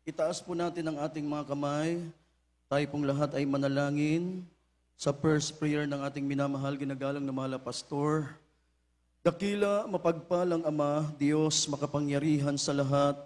Itaas po natin ang ating mga kamay. Tayo pong lahat ay manalangin sa first prayer ng ating minamahal, ginagalang na mahal na pastor. Dakila, mapagpalang Ama, Diyos, makapangyarihan sa lahat,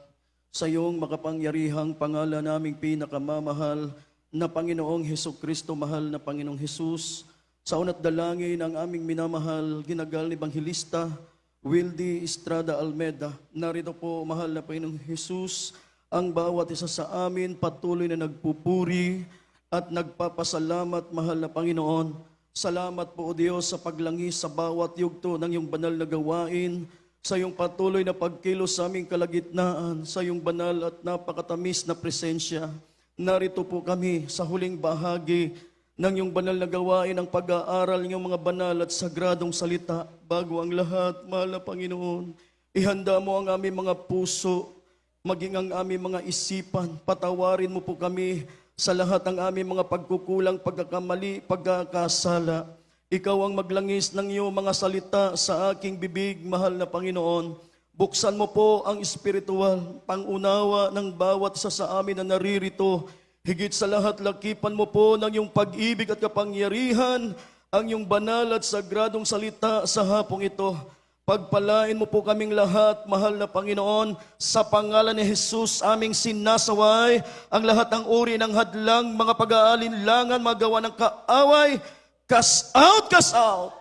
sa iyong makapangyarihang pangalan naming pinakamamahal na Panginoong Hesukristo, mahal na Panginoong Jesus, sa unat dalangin ang aming minamahal, ginagal ni Evangelista Wildy Estrada Almeda. Narito po, mahal na Panginoong Jesus, ang bawat isa sa amin patuloy na nagpupuri at nagpapasalamat, mahal na Panginoon. Salamat po, O Diyos, sa paglangis sa bawat yugto ng iyong banal na gawain, sa iyong patuloy na pagkilos sa aming kalagitnaan, sa iyong banal at napakatamis na presensya. Narito po kami sa huling bahagi ng iyong banal na gawain, ang pag-aaral ng iyong mga banal at sagradong salita. Bago ang lahat, mahal na Panginoon, ihanda mo ang aming mga puso, maging ang aming mga isipan. Patawarin mo po kami sa lahat ng aming mga pagkukulang, pagkakamali, pagkakasala. Ikaw ang maglangis ng iyong mga salita sa aking bibig, mahal na Panginoon. Buksan mo po ang espiritual, pangunawa ng bawat isa sa amin na naririto. Higit sa lahat, lakipan mo po ng iyong pag-ibig at kapangyarihan, ang iyong banal at sagradong salita sa hapong ito. Pagpalain mo po kaming lahat, mahal na Panginoon, sa pangalan ni Jesus aming sinasaway ang lahat ng uri ng hadlang, mga pag-aalinlangan, magawa ng kaaway. Cast out,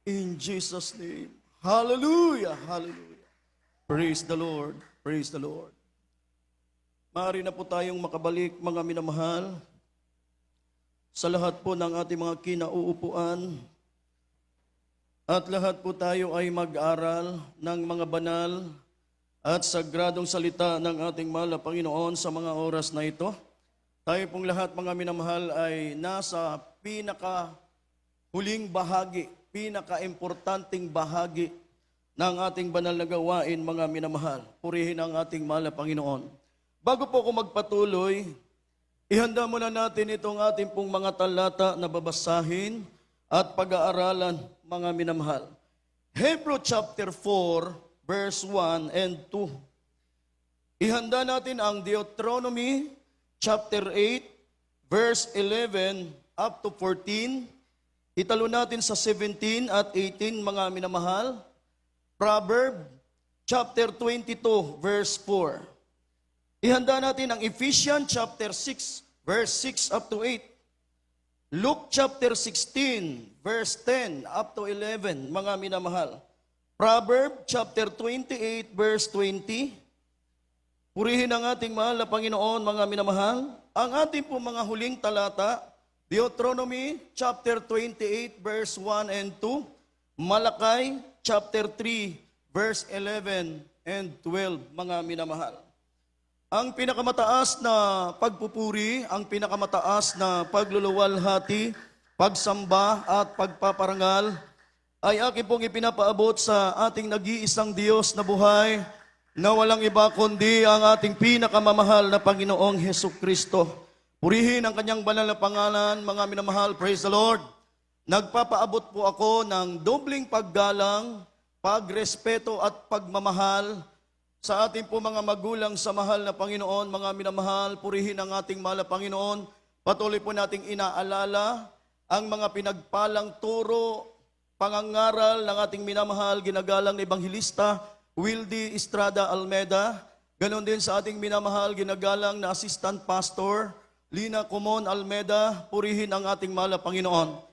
in Jesus' name. Hallelujah, hallelujah. Praise the Lord, praise the Lord. Maaari na po tayong makabalik, mga minamahal, sa lahat po ng ating mga kinauupuan. At lahat po tayo ay mag-aral ng mga banal at sagradong salita ng ating mahal na Panginoon sa mga oras na ito. Tayo pong lahat, mga minamahal, ay nasa pinaka-huling bahagi, pinaka-importanting bahagi ng ating banal na gawain, mga minamahal. Purihin ang ating mahal na Panginoon. Bago po ako magpatuloy, ihanda muna natin itong ating pong mga talata na babasahin at pag-aaralan, mga minamahal. Hebrew chapter 4, verse 1 and 2. Ihanda natin ang Deuteronomy chapter 8, verse 11 up to 14. Italo natin sa 17 at 18, mga minamahal. Proverb chapter 22, verse 4. Ihanda natin ang Ephesians chapter 6, verse 6 up to 8. Luke chapter 16, verse 10 up to 11, mga minamahal. Proverb chapter 28, verse 20. Purihin ang ating mahal na Panginoon, mga minamahal. Ang ating po mga huling talata, Deuteronomy chapter 28, verse 1 and 2. Malakay chapter 3, verse 11 and 12, mga minamahal. Ang pinakamataas na pagpupuri, ang pinakamataas na pagluluwalhati, pagsamba at pagpaparangal ay akin pong ipinapaabot sa ating nag-iisang Diyos na buhay na walang iba kundi ang ating pinakamamahal na Panginoong Hesukristo. Purihin ang kanyang banal na pangalan, mga minamahal. Praise the Lord. Nagpapaabot po ako ng dobling paggalang, pagrespeto at pagmamahal sa ating po mga magulang sa mahal na Panginoon, mga minamahal. Purihin ang ating mahal na Panginoon. Patuloy po nating inaalala ang mga pinagpalang turo, pangangaral ng ating minamahal, ginagalang na Evangelista Wildy Estrada Almeda. Ganon din sa ating minamahal, ginagalang na Assistant Pastor Lina Comon Almeda. Purihin ang ating mahal na Panginoon.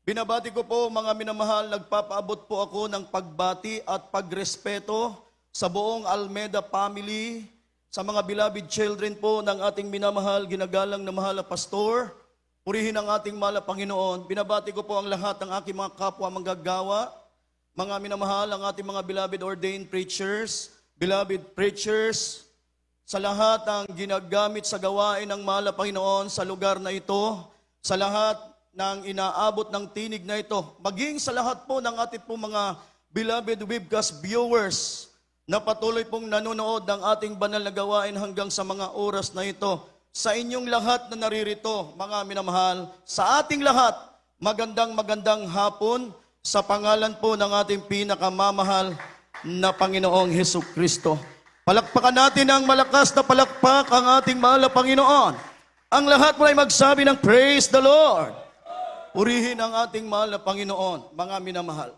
Binabati ko po, mga minamahal, nagpapaabot po ako ng pagbati at pagrespeto sa buong Almeda family, sa mga beloved children po ng ating minamahal, ginagalang na mahal na pastor. Purihin ang ating mahal na Panginoon. Binabati ko po ang lahat ng aking mga kapwa manggagawa, mga minamahal, ang ating mga beloved ordained preachers, beloved preachers, sa lahat ng ginagamit sa gawain ng mahal na Panginoon sa lugar na ito, sa lahat ng inaabot ng tinig na ito, maging sa lahat po ng ating po mga beloved webcast viewers, na patuloy pong nanonood ng ating banal na gawain hanggang sa mga oras na ito. Sa inyong lahat na naririto, mga minamahal, sa ating lahat, magandang hapon sa pangalan po ng ating pinakamamahal na Panginoong Hesukristo. Palakpakan natin ang malakas na palakpak ang ating mahal na Panginoon. Ang lahat mo ay magsabi ng praise the Lord. Purihin ang ating mahal na Panginoon, mga minamahal.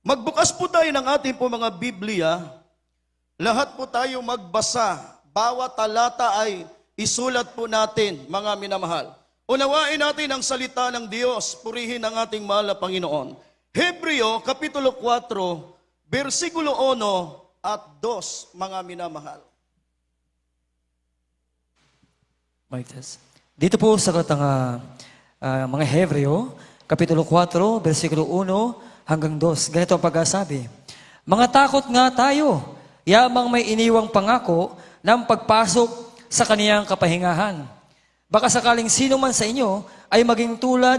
Magbukas po tayo ng ating po mga Biblia. Lahat po tayo magbasa. Bawat talata ay isulat po natin, mga minamahal. Unawain natin ang salita ng Diyos. Purihin ang ating mahal na Panginoon. Hebreo, Kapitulo 4, versikulo 1 at 2, mga minamahal. Dito po sagot ang mga Hebreo, Kapitulo 4, versikulo 1 hanggang 2. Ganito ang pag-asabi. Mga takot nga tayo, yamang may iniwang pangako ng pagpasok sa kaniyang kapahingahan. Baka sakaling sino man sa inyo ay maging tulad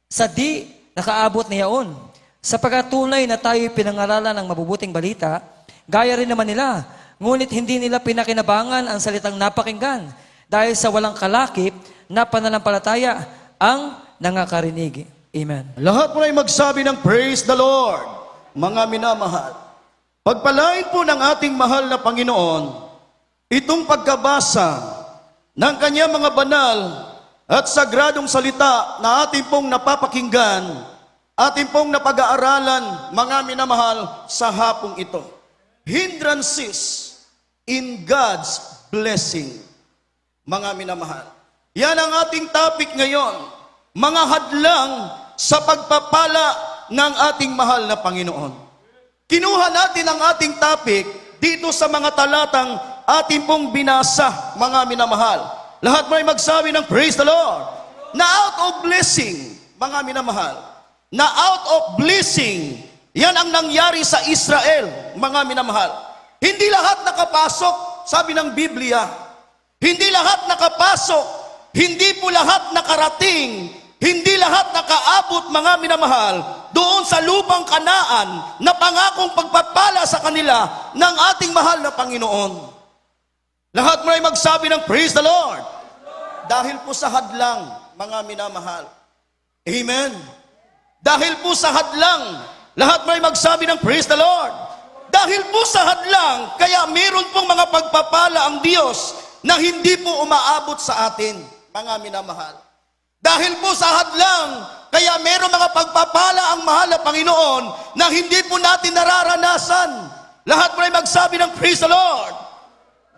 sa di nakaabot niyaon. Sapagkat tunay na tayo'y pinangaralan ng mabubuting balita, gaya rin naman nila, ngunit hindi nila pinakinabangan ang salitang napakinggan dahil sa walang kalakip na pananampalataya ang nangakarinig. Amen. Lahat po ay magsabi ng praise the Lord, mga minamahal. Pagpalain po ng ating mahal na Panginoon, itong pagkabasa ng kanyang mga banal at sagradong salita na ating pong napapakinggan, ating pong napag-aaralan, mga minamahal, sa hapong ito. Hindrances in God's blessing, mga minamahal. Yan ang ating topic ngayon, mga hadlang sa pagpapala ng ating mahal na Panginoon. Kinuha natin ang ating topic dito sa mga talatang ating pong binasa, mga minamahal. Lahat mo ay magsabi ng praise the Lord. Na out of blessing, mga minamahal, na out of blessing, yan ang nangyari sa Israel, mga minamahal. Hindi lahat nakapasok, sabi ng Biblia. Hindi lahat nakapasok, hindi po lahat nakarating, hindi lahat nakaabot, mga minamahal, doon sa lupang Kanaan na pangakong pagpapala sa kanila ng ating mahal na Panginoon. Lahat mo ay magsabi ng praise the Lord. Dahil po sa hadlang, mga minamahal. Amen. Dahil po sa hadlang, lahat mo ay magsabi ng praise the Lord. Dahil po sa hadlang, kaya meron pong mga pagpapala ang Diyos na hindi po umaabot sa atin, mga minamahal. Dahil po sa hadlang, kaya meron mga pagpapala ang mahal na Panginoon na hindi po natin nararanasan. Lahat mo ay magsabi ng praise the Lord.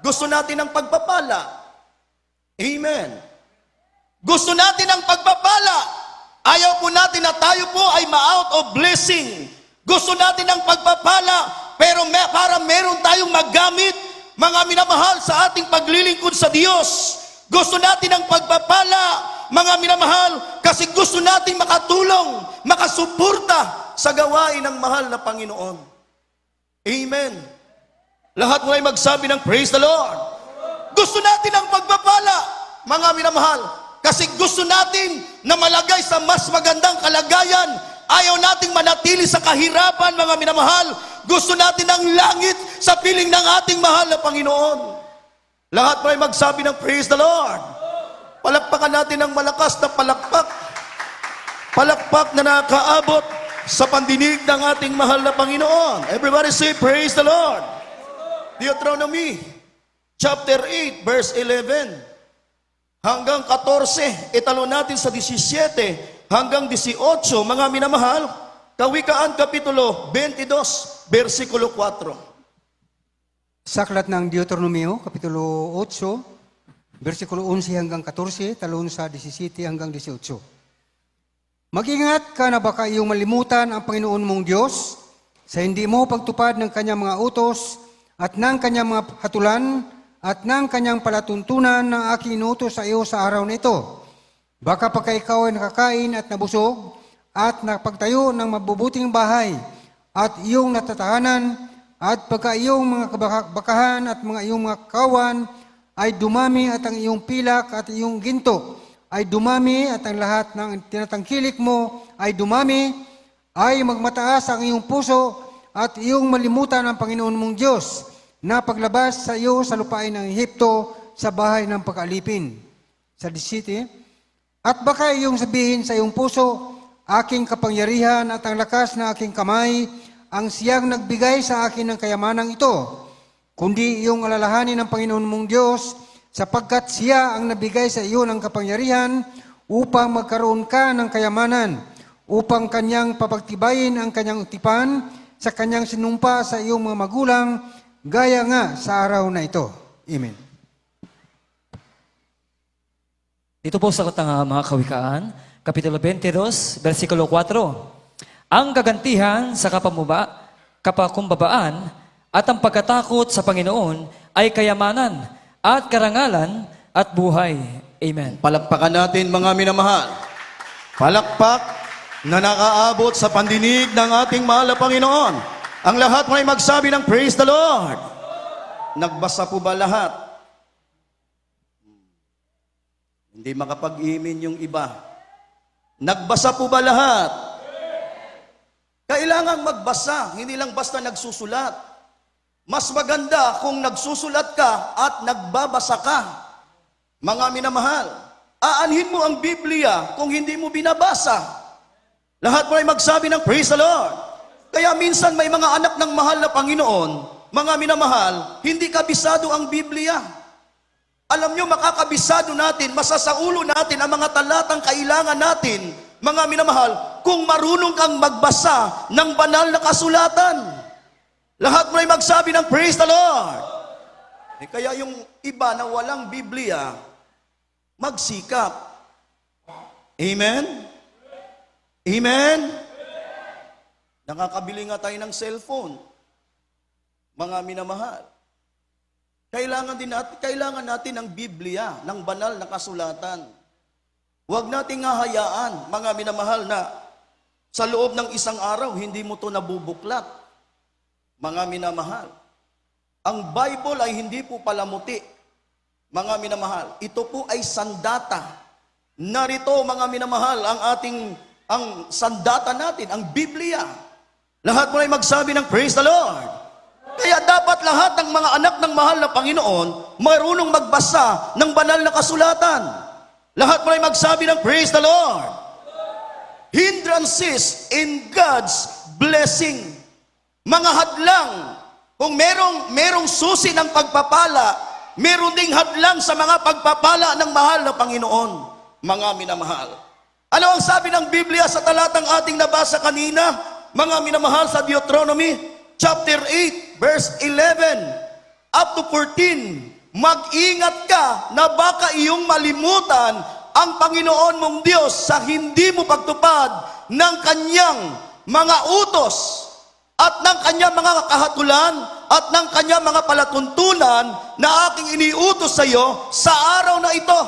Gusto natin ng pagpapala. Amen. Gusto natin ng pagpapala. Ayaw po natin na tayo po ay ma-out of blessing. Gusto natin ng pagpapala, pero para meron tayong magamit, mga minamahal, sa ating paglilingkod sa Diyos. Gusto natin ng pagpapala, mga minamahal, kasi gusto nating makatulong, makasuporta sa gawain ng mahal na Panginoon. Amen. Lahat mo ay magsabi ng praise the Lord. Gusto natin ang pagpapala, mga minamahal, kasi gusto natin na malagay sa mas magandang kalagayan. Ayaw nating manatili sa kahirapan, mga minamahal. Gusto natin ang langit sa piling ng ating mahal na Panginoon. Lahat mo ay magsabi ng praise the Lord. Palakpakan natin ang malakas na palakpak. Palakpak na nakaabot sa pandinig ng ating mahal na Panginoon. Everybody say praise the Lord. Deuteronomy chapter 8 verse 11 hanggang 14. Italo natin sa 17 hanggang 18, mga minamahal. Kawikaan Kapitulo 22 versikulo 4. Sa aklat ng Deuteronomio, Kapitulo 8, versikulo 11 hanggang 14, talon sa 17 hanggang 18. Mag-ingat ka na baka iyong malimutan ang Panginoon mong Diyos sa hindi mo pagtupad ng kanyang mga utos at ng kanyang mga hatulan at ng kanyang palatuntunan na aking inutos sa iyo sa araw na ito. Baka pagka ikaw ay nakakain at nabusog at nakapagtayo ng mabubuting bahay at iyong natatahanan at pagka iyong mga bakahan at mga iyong mga kawan ay dumami at ang iyong pilak at iyong ginto ay dumami at ang lahat ng tinatangkilik mo ay dumami, ay magmataas ang iyong puso at iyong malimutan ang Panginoon mong Diyos na paglabas sa iyo sa lupain ng Ehipto sa bahay ng pag-alipin. Sa 17, at baka iyong sabihin sa iyong puso, aking kapangyarihan at ang lakas na aking kamay ang siyang nagbigay sa akin ng kayamanang ito. kundi iyong alalahanin ng Panginoon mong Diyos, sapagkat siya ang nabigay sa iyo ng kapangyarihan upang magkaroon ka ng kayamanan, upang kanyang papagtibayin ang kanyang utipan sa kanyang sinumpa sa iyong mga magulang, gaya nga sa araw na ito. Amen. Dito po sa mga kawikaan, Kapitulo 22, versikulo 4. Ang kagantihan sa kapakumbabaan at ang pagkatakot sa Panginoon ay kayamanan at karangalan at buhay. Amen. Palakpakan natin mga minamahal. Palakpak na nakaabot sa pandinig ng ating mahal na Panginoon. Ang lahat mo ay magsabi ng praise the Lord. Nagbasa po ba lahat? Hindi makapag-imin yung iba. Nagbasa po ba lahat? Kailangang magbasa, hindi lang basta nagsusulat. Mas maganda kung nagsusulat ka at nagbabasa ka. Mga minamahal, aanhin mo ang Biblia kung hindi mo binabasa. Lahat mo ay magsabi ng praise the Lord. Kaya minsan may mga anak ng mahal na Panginoon, mga minamahal, hindi kabisado ang Biblia. Alam nyo, makakabisado natin, masasaulo natin ang mga talatang kailangan natin, mga minamahal, kung marunong kang magbasa ng banal na kasulatan. Lahat mo ay magsabi ng praise the Lord. Kaya yung iba na walang Biblia, magsikap. Amen? Amen? Nakakabili nga tayo ng cellphone. Mga minamahal. Kailangan natin ng Biblia, ng banal na kasulatan. Huwag nating hahayaan, mga minamahal, na sa loob ng isang araw, hindi mo to nabubuklat. Mga minamahal, ang Bible ay hindi po palamuti. Mga minamahal, ito po ay sandata. Narito, mga minamahal, ang sandata natin, ang Biblia. Lahat mo ay magsabi ng praise the Lord. Kaya dapat lahat ng mga anak ng mahal na Panginoon marunong magbasa ng banal na kasulatan. Lahat mo ay magsabi ng praise the Lord. Hindrances in God's blessing. Mga hadlang. Kung merong susi ng pagpapala, meron ding hadlang sa mga pagpapala ng mahal na Panginoon. Mga minamahal. Ano ang sabi ng Biblia sa talatang ating nabasa kanina? Mga minamahal, sa Deuteronomy chapter 8, verse 11 up to 14, mag-ingat ka na baka iyong malimutan ang Panginoon mong Diyos sa hindi mo pagtupad ng kanyang mga utos at ng kanyang mga kahatulan at ng kanyang mga palatuntunan na aking iniutos sa iyo sa araw na ito.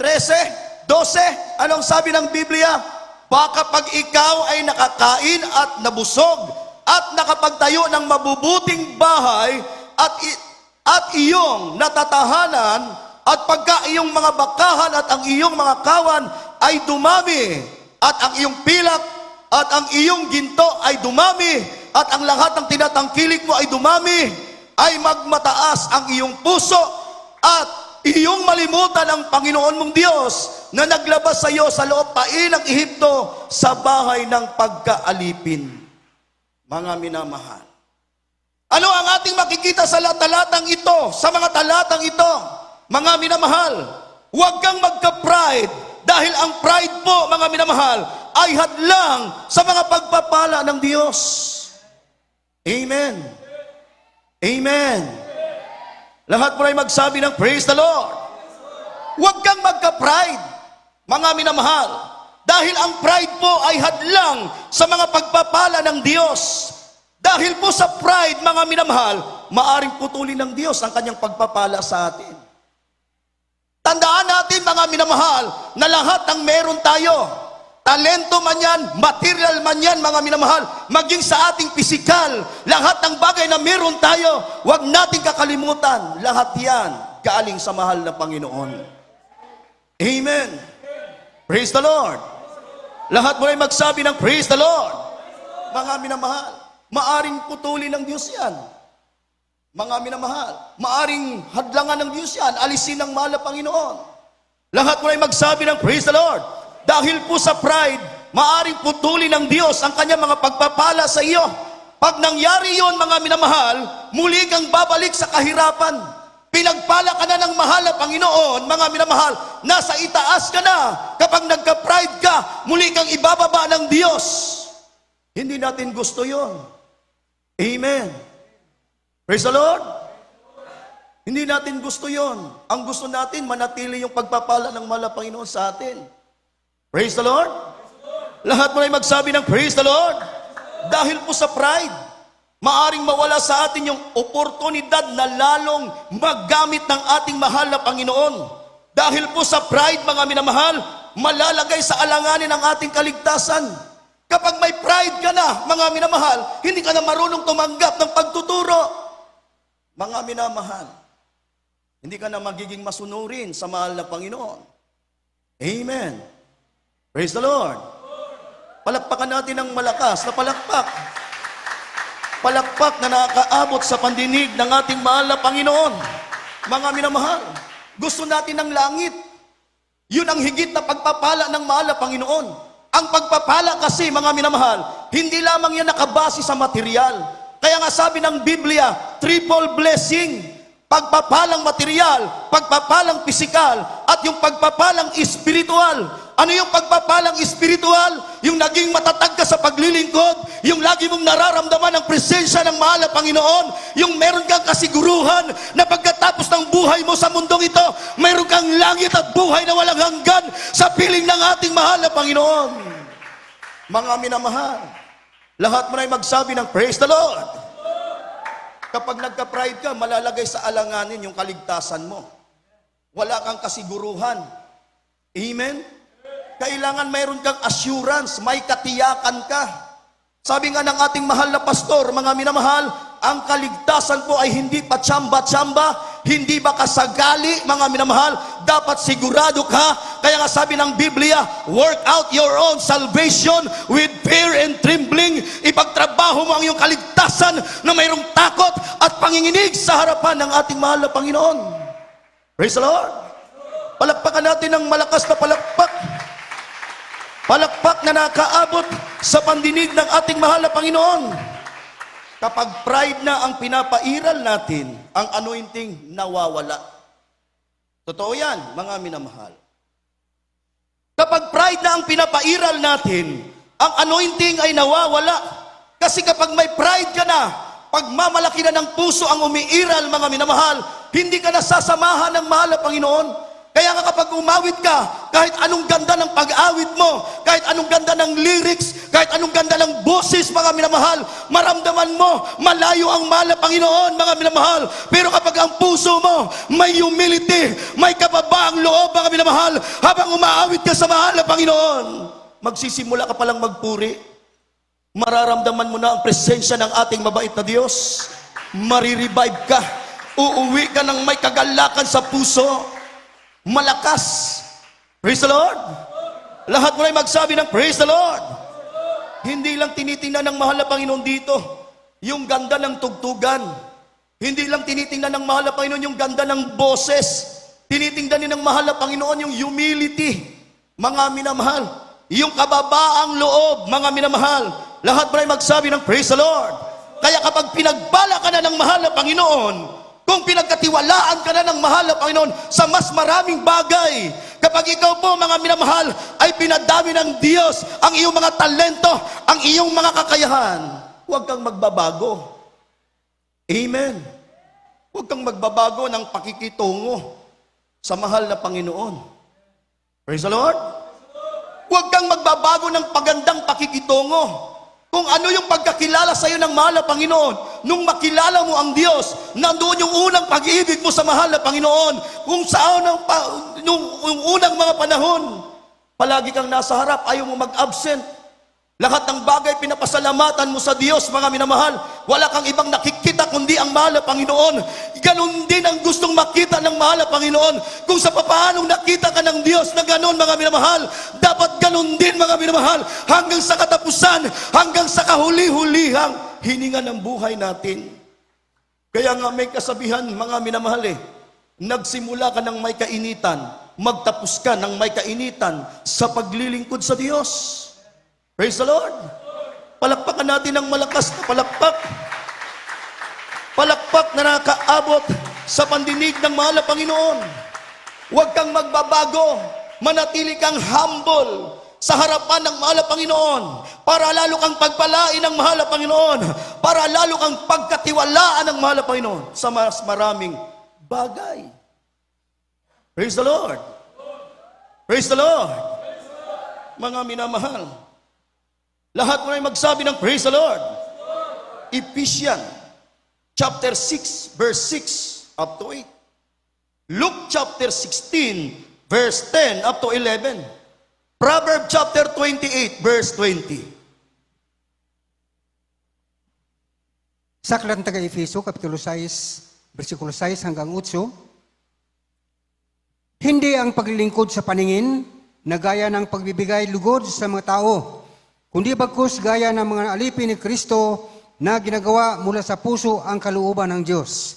13, 12, anong sabi ng Biblia? Baka pag ikaw ay nakakain at nabusog at nakapagtayo ng mabubuting bahay at iyong natatahanan at pagka iyong mga bakahan at ang iyong mga kawan ay dumami at ang iyong pilak at ang iyong ginto ay dumami at ang lahat ng tinatangkilik mo ay dumami, ay magmataas ang iyong puso at iyong malimutan ang Panginoon mong Diyos na naglabas sa iyo sa loob pain ng Ehipto sa bahay ng pagkaalipin. Mga minamahal, ano ang ating makikita sa talatang ito, sa mga talatang ito? Mga minamahal, huwag kang magka-pride dahil ang pride po, mga minamahal, ay hadlang sa mga pagpapala ng Diyos. Amen. Amen. Lahat mo ay magsabi ng praise the Lord. Huwag kang magka-pride, mga minamahal. Dahil ang pride po ay hadlang sa mga pagpapala ng Diyos. Dahil po sa pride, mga minamahal, maaring putulin ng Diyos ang kanyang pagpapala sa atin. Tandaan natin, mga minamahal, na lahat ng meron tayo, talento man yan, material man yan, mga minamahal, maging sa ating pisikal, lahat ng bagay na meron tayo, huwag nating kakalimutan, lahat yan galing sa mahal na Panginoon. Amen. Praise the Lord. Lahat mo ay magsabi ng praise the Lord. Mga minamahal, maaring putulin ng Diyos yan. Mga minamahal, maaring hadlangan ng Diyos yan, alisin ng mahal na Panginoon. Lahat mo ay magsabi ng praise the Lord. Dahil po sa pride, maaring putulin ng Diyos ang kanyang mga pagpapala sa iyo. Pag nangyari yon, mga minamahal, muli kang babalik sa kahirapan. Pinagpala ka na ng mahal na Panginoon, mga minamahal, nasa itaas ka na. Kapag nagka-pride ka, muli kang ibababa ng Diyos. Hindi natin gusto yon. Amen. Praise the Lord. Hindi natin gusto yon. Ang gusto natin, manatili yung pagpapala ng mahal na Panginoon sa atin. Praise the Lord. Lahat mo na magsabi ng praise the Lord. Dahil po sa pride, maaring mawala sa atin yung oportunidad na lalong maggamit ng ating mahal na Panginoon. Dahil po sa pride, mga minamahal, malalagay sa alanganin ang ating kaligtasan. Kapag may pride ka na, mga minamahal, hindi ka na marunong tumanggap ng pagtuturo. Mga minamahal, hindi ka na magiging masunurin sa mahal na Panginoon. Amen. Praise the Lord. Palakpakan natin ng malakas na palakpak. Palakpak na nakakaabot sa pandinig ng ating mahal na Panginoon. Mga minamahal, gusto natin ng langit. Yun ang higit na pagpapala ng mahal na Panginoon. Ang pagpapala kasi, mga minamahal, hindi lamang yan nakabase sa material. Kaya nga sabi ng Biblia, triple blessing. Pagpapalang material, pagpapalang pisikal, at yung pagpapalang espiritual. Ano yung pagpapalang espiritual? Yung naging matatag ka sa paglilingkod, yung lagi mong nararamdaman ang presensya ng mahal na Panginoon, yung meron kang kasiguruhan na pagkatapos ng buhay mo sa mundong ito, meron kang langit at buhay na walang hanggan sa piling ng ating mahal na Panginoon. Mga minamahal, lahat mo na magsabi ng praise the Lord. Kapag nagka-pride ka, malalagay sa alanganin yung kaligtasan mo. Wala kang kasiguruhan. Amen? Kailangan mayroon kang assurance, may katiyakan ka. Sabi nga ng ating mahal na pastor, mga minamahal, ang kaligtasan po ay hindi pa tsamba-tsamba, hindi ba kasagali, mga minamahal, dapat sigurado ka. Kaya nga sabi ng Biblia, work out your own salvation with fear and trembling. Ipagtrabaho mo ang iyong kaligtasan na mayroong takot at panginginig sa harapan ng ating mahal na Panginoon. Praise the Lord. Palakpakan natin ng malakas na palakpak. Palakpak na nakaabot sa pandinig ng ating mahal na Panginoon. Kapag pride na ang pinapairal natin, ang anointing nawawala. Totoo yan, mga minamahal. Kapag pride na ang pinapairal natin, ang anointing ay nawawala. Kasi kapag may pride ka na, pagmamalaki na ng puso ang umiiral, mga minamahal, hindi ka nasasamahan ng mahal na Panginoon. Kaya nga kapag umawit ka, kahit anong ganda ng pag-awit mo, kahit anong ganda ng lyrics, kahit anong ganda ng boses, mga minamahal, maramdaman mo, malayo ang mahal na Panginoon, mga minamahal. Pero kapag ang puso mo, may humility, may kababaang loob, mga minamahal, habang umaawit ka sa mahal na Panginoon, magsisimula ka palang magpuri. Mararamdaman mo na ang presensya ng ating mabait na Diyos. Marirevive ka. Uuwi ka ng may kagalakan sa puso. Malakas. Praise the Lord. Lahat mo na magsabi ng praise the Lord. Hindi lang tinitingnan ng mahal na Panginoon dito yung ganda ng tugtugan. Hindi lang tinitingnan ng mahal na Panginoon yung ganda ng boses. Tinitingnan din ng mahal na Panginoon yung humility. Mga minamahal, yung kababaang loob, mga minamahal. Lahat mo na magsabi ng praise the Lord. Kaya kapag pinagpala ka na ng mahal na Panginoon, kung pinagkatiwalaan ka na ng mahal na Panginoon sa mas maraming bagay, kapag ikaw po, mga minamahal, ay pinadami ng Diyos ang iyong mga talento, ang iyong mga kakayahan, huwag kang magbabago. Amen. Huwag kang magbabago ng pakikitungo sa mahal na Panginoon. Praise the Lord. Huwag kang magbabago ng pagandang pakikitungo. Kung ano yung pagkakilala sa iyo ng mahal na Panginoon, nung makilala mo ang Diyos, nandoon yung unang pag-ibig mo sa mahal na Panginoon. Kung saan yung unang mga panahon, palagi kang nasa harap, ayaw mo mag-absent. Lahat ng bagay pinapasalamatan mo sa Diyos, mga minamahal. Wala kang ibang nakikita kundi ang mahal na Panginoon. Ganon din ang gustong makita ng mahal na Panginoon. Kung sa papaanong nakita ka ng Diyos na ganon, mga minamahal, dapat ganon din, mga minamahal, hanggang sa katapusan, hanggang sa kahuli-hulihang hininga ng buhay natin. Kaya nga may kasabihan, mga minamahal, nagsimula ka ng may kainitan, magtapos ka ng may kainitan sa paglilingkod sa Diyos. Praise the Lord. Palakpakan natin ng malakas na palakpak. Palakpak na nakaabot sa pandinig ng mahal na Panginoon. Huwag kang magbabago. Manatili kang humble sa harapan ng mahal na Panginoon para lalo kang pagpalain ng mahal na Panginoon, para lalo kang pagkatiwalaan ng mahal na Panginoon sa mas maraming bagay. Praise the Lord. Praise the Lord. Mga minamahal, lahat mo ay magsabi ng praise the Lord. Ephesians chapter 6 verse 6 up to 8. Luke chapter 16 verse 10 up to 11. Proverbs chapter 28 verse 20. Sa aklat ng taga-Efeso, Kapitulo 6, versikulo 6 hanggang 8, hindi ang paglilingkod sa paningin na gaya ng pagbibigay lugod sa mga tao, kundi bagkus gaya ng mga alipin ni Kristo na ginagawa mula sa puso ang kalooban ng Diyos.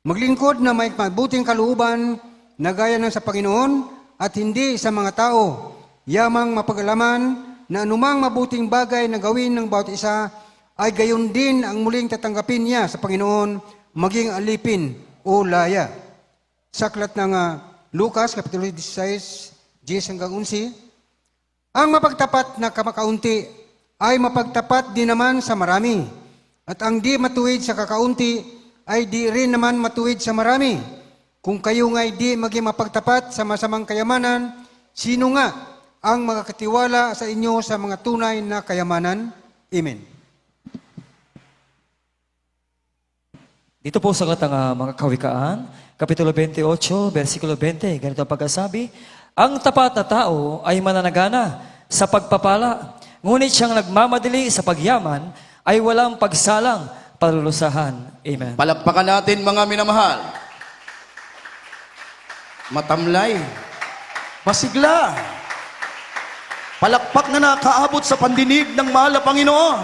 Maglingkod na may mabuting kalooban na gaya ng sa Panginoon at hindi sa mga tao, yamang mapag-alaman na anumang mabuting bagay na gawin ng bawat isa ay gayon din ang muling tatanggapin niya sa Panginoon, maging alipin o laya. Sa aklat ng Lucas, Kapitulo 16, 10 hanggang 11, ang mapagtapat na kamakaunti ay mapagtapat din naman sa marami, at ang di matuwid sa kakaunti ay di rin naman matuwid sa marami. Kung kayo nga'y di maging mapagtapat sa masamang kayamanan, sino nga ang makakatiwala sa inyo sa mga tunay na kayamanan? Amen. Dito po sa mga kawikaan, Kapitulo 28, versikulo 20, ganito ang pagkasabi, ang tapat na tao ay mananagana sa pagpapala, ngunit siyang nagmamadali sa pagyaman ay walang pagsalang palulusahan. Amen. Palakpakan natin mga minamahal. Matamlay. Masigla. Palakpak na nakaabot sa pandinig ng mahal na Panginoon.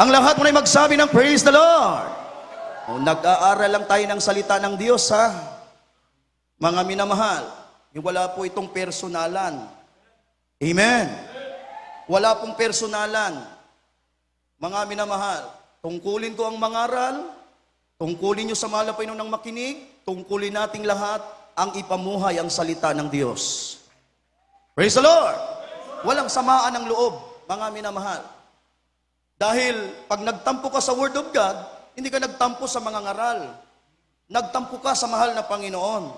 Ang lahat mo na magsabi ng praise the Lord. O, nag-aaral lang tayo ng salita ng Diyos, ha? Mga minamahal, wala po itong personalan. Amen. Wala pong personalan. Mga minamahal, tungkulin ko ang mangaral, tungkulin nyo sa mahal na Panginoon ng makinig, tungkulin nating lahat ang ipamuhay ang salita ng Diyos. Praise the Lord! Walang samaan ng loob, mga minamahal. Dahil pag nagtampo ka sa Word of God, hindi ka nagtampo sa mga ngaral. Nagtampo ka sa mahal na Panginoon.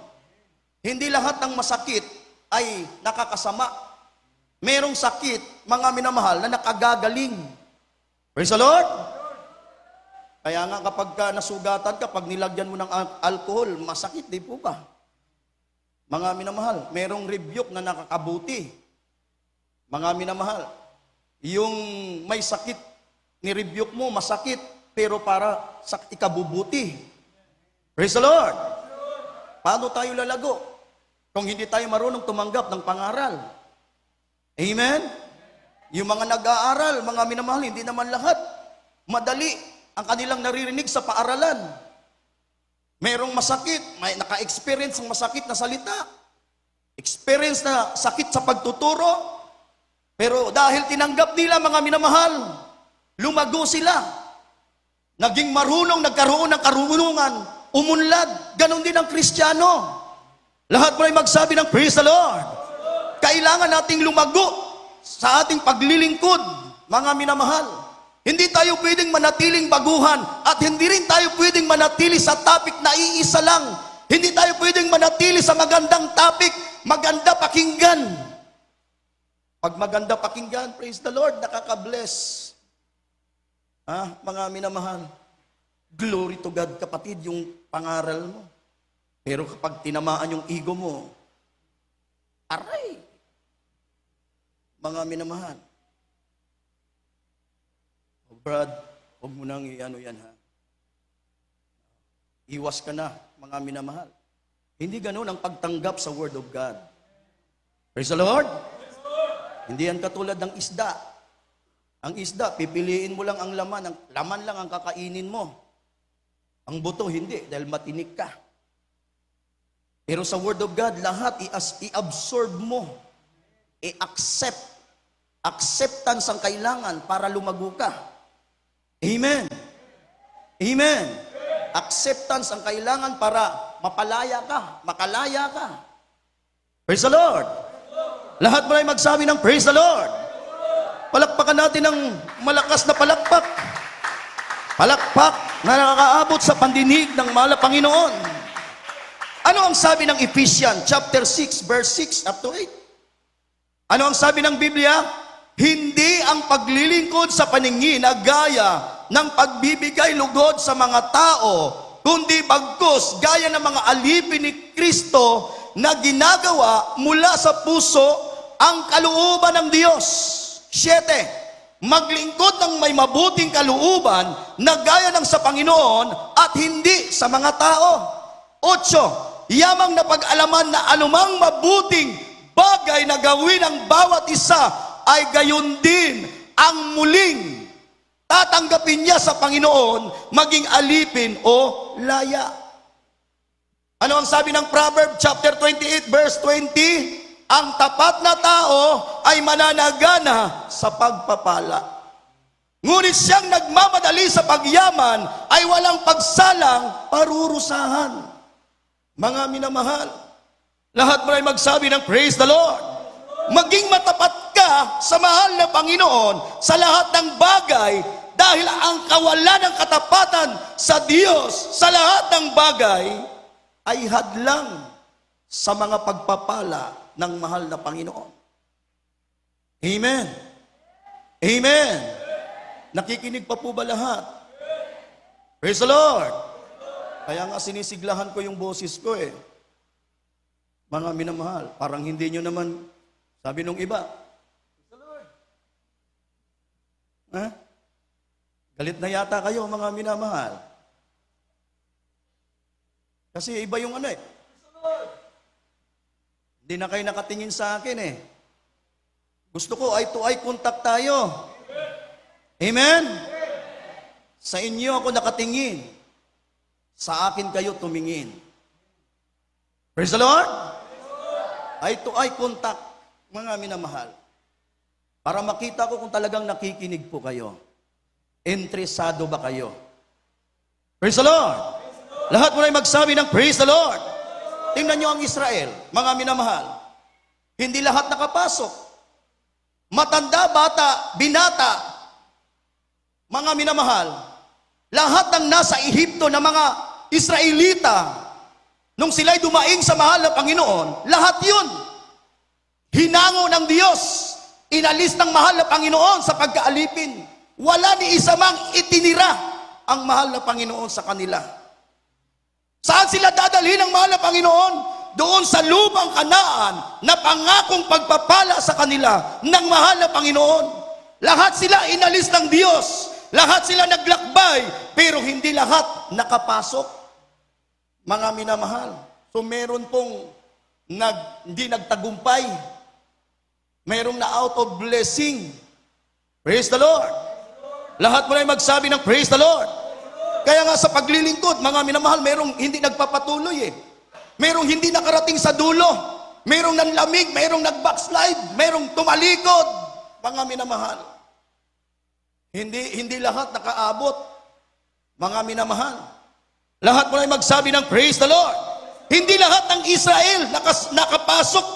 Hindi lahat ng masakit ay nakakasama. Merong sakit, mga minamahal, na nakagagaling. Praise the Lord! Kaya nga kapag nasugatan ka, pag nilagyan mo ng alcohol, masakit, di po ba? Mga minamahal, merong rebuke na nakakabuti. Mga minamahal, yung may sakit, ni-rebuke mo, masakit, pero para sa ikabubuti. Praise the Lord! Paano tayo lalago kung hindi tayo marunong tumanggap ng pangaral? Amen? Yung mga nag-aaral, mga minamahal, hindi naman lahat madali ang kanilang naririnig sa paaralan. Merong masakit, may naka-experience ng masakit na salita, experience na sakit sa pagtuturo, pero dahil tinanggap nila, mga minamahal, lumago sila. Naging marunong, nagkaroon ng karunungan, umunlad. Ganon din ang Kristiyano. Lahat mo ay magsabi ng praise the Lord. Kailangan nating lumago sa ating paglilingkod, mga minamahal. Hindi tayo pwedeng manatiling baguhan at hindi rin tayo pwedeng manatili sa topic na iisa lang. Hindi tayo pwedeng manatili sa magandang topic, maganda pakinggan. Pag maganda pakinggan, praise the Lord, nakaka-bless. Mga minamahal, glory to God, kapatid, yung pangaral mo. Pero kapag tinamaan yung ego mo, aray! Mga minamahal. Brad, huwag mo nang i-ano yan, ha? Iwas ka na, mga minamahal. Hindi ganun ang pagtanggap sa Word of God. Praise the Lord! Hindi yan katulad ng isda. Ang isda, pipiliin mo lang ang laman. Ang laman lang ang kakainin mo. Ang buto, hindi, dahil matinik ka. Pero sa Word of God, lahat i-absorb mo. I-accept. Acceptance ang kailangan para lumago ka. Amen. Amen. Acceptance ang kailangan para mapalaya ka, makalaya ka. Praise the Lord. Lahat mo ay magsabi ng praise the Lord. Palakpakan natin ng malakas na palakpak. Palakpak na nakakaabot sa pandinig ng mahal na Panginoon. Ano ang sabi ng Ephesians chapter 6 verse 6 up to 8? Ano ang sabi ng Biblia? Hindi ang paglilingkod sa paningin na gaya ng pagbibigay lugod sa mga tao, kundi bagkus gaya ng mga alipin ni Kristo na ginagawa mula sa puso ang kalooban ng Diyos. 7. Maglingkod ng may mabuting kalooban na gaya ng sa Panginoon at hindi sa mga tao. 8. Yamang napag-alaman na anumang mabuting bagay na gawin ng bawat isa ay gayon din ang muling tatanggapin niya sa Panginoon, maging alipin o laya. Ano ang sabi ng Proverbs chapter 28 verse 20? Ang tapat na tao ay mananagana sa pagpapala. Ngunit siyang nagmamadali sa pagyaman ay walang pagsalang parurusahan. Mga minamahal, lahat mo ay magsabi ng praise the Lord. Maging matapat ka sa mahal na Panginoon sa lahat ng bagay dahil ang kawalan ng katapatan sa Diyos sa lahat ng bagay ay hadlang sa mga pagpapala ng mahal na Panginoon. Amen. Amen. Nakikinig pa po ba lahat? Praise the Lord. Kaya nga sinisiglahan ko yung boses ko eh. Mga minamahal, parang hindi nyo naman, sabi nung iba, praise the Lord. Ha? Galit na yata kayo mga minamahal. Kasi iba yung ano eh. Hindi na kayo nakatingin sa akin eh. Gusto ko eye to eye contact tayo. Amen? Sa inyo ako nakatingin. Sa akin kayo tumingin. Praise the Lord. Eye to eye contact, mga minamahal. Para makita ko kung talagang nakikinig po kayo. Interesado ba kayo? Praise the Lord. Lahat mo na magsabi ng praise the Lord. Tingnan nyo ang Israel, mga minamahal. Hindi lahat nakapasok. Matanda, bata, binata, mga minamahal. Lahat ng nasa Ehipto na mga Israelita, nung sila'y dumaing sa mahal na Panginoon, lahat yun. Hinango ng Diyos. Inalis ng mahal na Panginoon sa pagkaalipin. Wala ni isa mang itinira ang mahal na Panginoon sa kanila. Saan sila dadalhin ng mahal na Panginoon? Doon sa lupang Kanaan na pangakong pagpapala sa kanila ng mahal na Panginoon. Lahat sila inalis ng Diyos. Lahat sila naglakbay, pero hindi lahat nakapasok. Mga minamahal. So meron pong hindi nagtagumpay. Merong na out of blessing. Praise the Lord. Lahat mo na magsabi ng praise the Lord. Kaya nga sa paglilingkod, mga minamahal, merong hindi nagpapatuloy eh. Merong hindi nakarating sa dulo. Merong nanlamig, merong nag-backslide, merong tumalikod. Mga minamahal. Hindi lahat nakaabot. Mga minamahal. Lahat mo na magsabi ng praise the Lord. Hindi lahat ng Israel nakapasok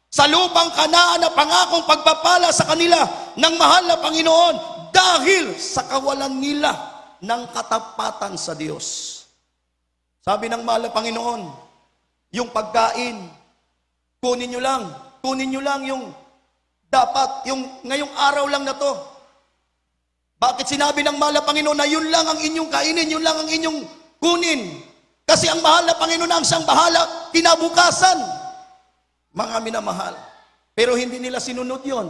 sa lupang Kanaan na pangakong pagpapala sa kanila ng mahal na Panginoon dahil sa kawalan nila ng katapatan sa Diyos. Sabi ng mahal na Panginoon, yung pagkain, kunin nyo lang yung dapat, yung ngayong araw lang na to. Bakit sinabi ng mahal na Panginoon na yun lang ang inyong kainin, yun lang ang inyong kunin? Kasi ang mahal na Panginoon ang siyang bahala kinabukasan. Mga minamahal. Pero hindi nila sinunod yon.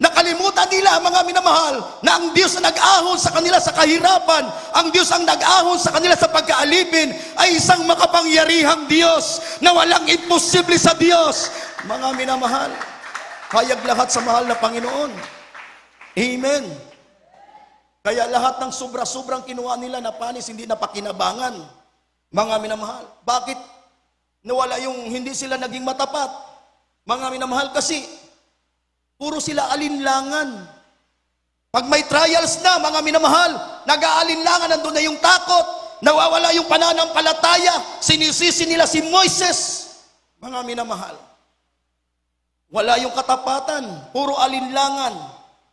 Nakalimutan nila, mga minamahal, na ang Diyos na nag-ahon sa kanila sa kahirapan, ang Diyos ang nag-ahon sa kanila sa pagkaalipin, ay isang makapangyarihang Diyos na walang imposible sa Diyos. Mga minamahal, hayag lahat sa mahal na Panginoon. Amen. Kaya lahat ng sobra-sobrang kinuha nila na panis, hindi napakinabangan. Mga minamahal, bakit nawala yung hindi sila naging matapat? Mga minamahal, kasi Puro sila alinlangan. Pag may trials na, mga minamahal, nag-aalinlangan, nandun na yung takot, nawawala yung pananampalataya, sinisisi nila si Moises. Mga minamahal, wala yung katapatan, puro alinlangan,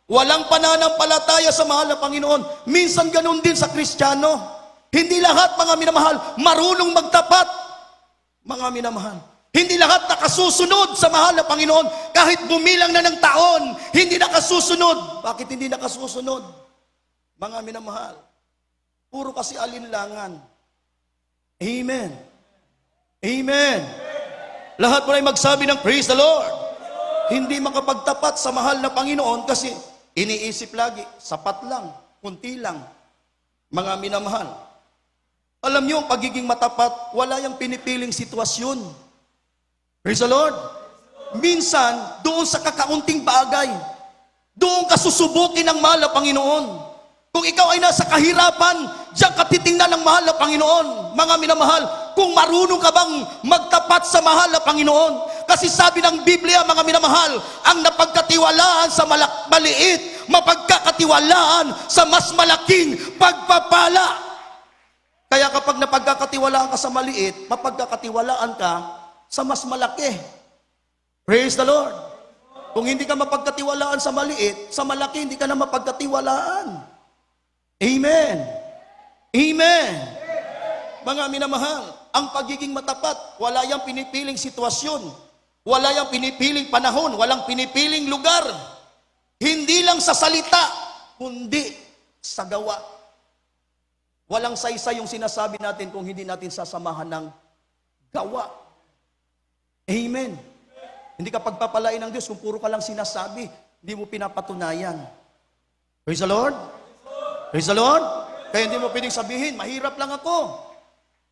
walang pananampalataya sa mahal na Panginoon. Minsan ganun din sa Kristiyano. Hindi lahat, mga minamahal, marunong magtapat. Mga minamahal, hindi lahat nakasusunod sa mahal na Panginoon. Kahit bumilang na ng taon, hindi nakasusunod. Bakit hindi nakasusunod? Mga minamahal, puro kasi alinlangan. Amen. Amen. Lahat po ay magsabi ng praise the Lord. Hindi makapagtapat sa mahal na Panginoon kasi iniisip lagi, sapat lang, kunti lang. Mga minamahal, alam niyo, ang pagiging matapat, wala yung pinipiling sitwasyon. Praise the Lord. Minsan, doon sa kakaunting bagay, doon ka susubukin ng mahal na Panginoon. Kung ikaw ay nasa kahirapan, diyan ka titingnan ng mahal na Panginoon. Mga minamahal, kung marunong ka bang magtapat sa mahal na Panginoon. Kasi sabi ng Biblia, mga minamahal, ang napagkatiwalaan sa maliit, mapagkakatiwalaan sa mas malaking pagpapala. Kaya kapag napagkakatiwalaan ka sa maliit, mapagkakatiwalaan ka sa mas malaki. Praise the Lord. Kung hindi ka mapagkatiwalaan sa maliit, sa malaki hindi ka na mapagkatiwalaan. Amen. Amen. Mga minamahal, ang pagiging matapat, wala yang pinipiling sitwasyon, wala yang pinipiling panahon, walang pinipiling lugar. Hindi lang sa salita, kundi sa gawa. Walang saysay yung sinasabi natin kung hindi natin sasamahan ng gawa. Amen. Hindi ka pagpapalain ng Diyos kung puro ka lang sinasabi, hindi mo pinapatunayan. Praise the Lord. Praise the Lord. Kaya hindi mo pwedeng sabihin, mahirap lang ako.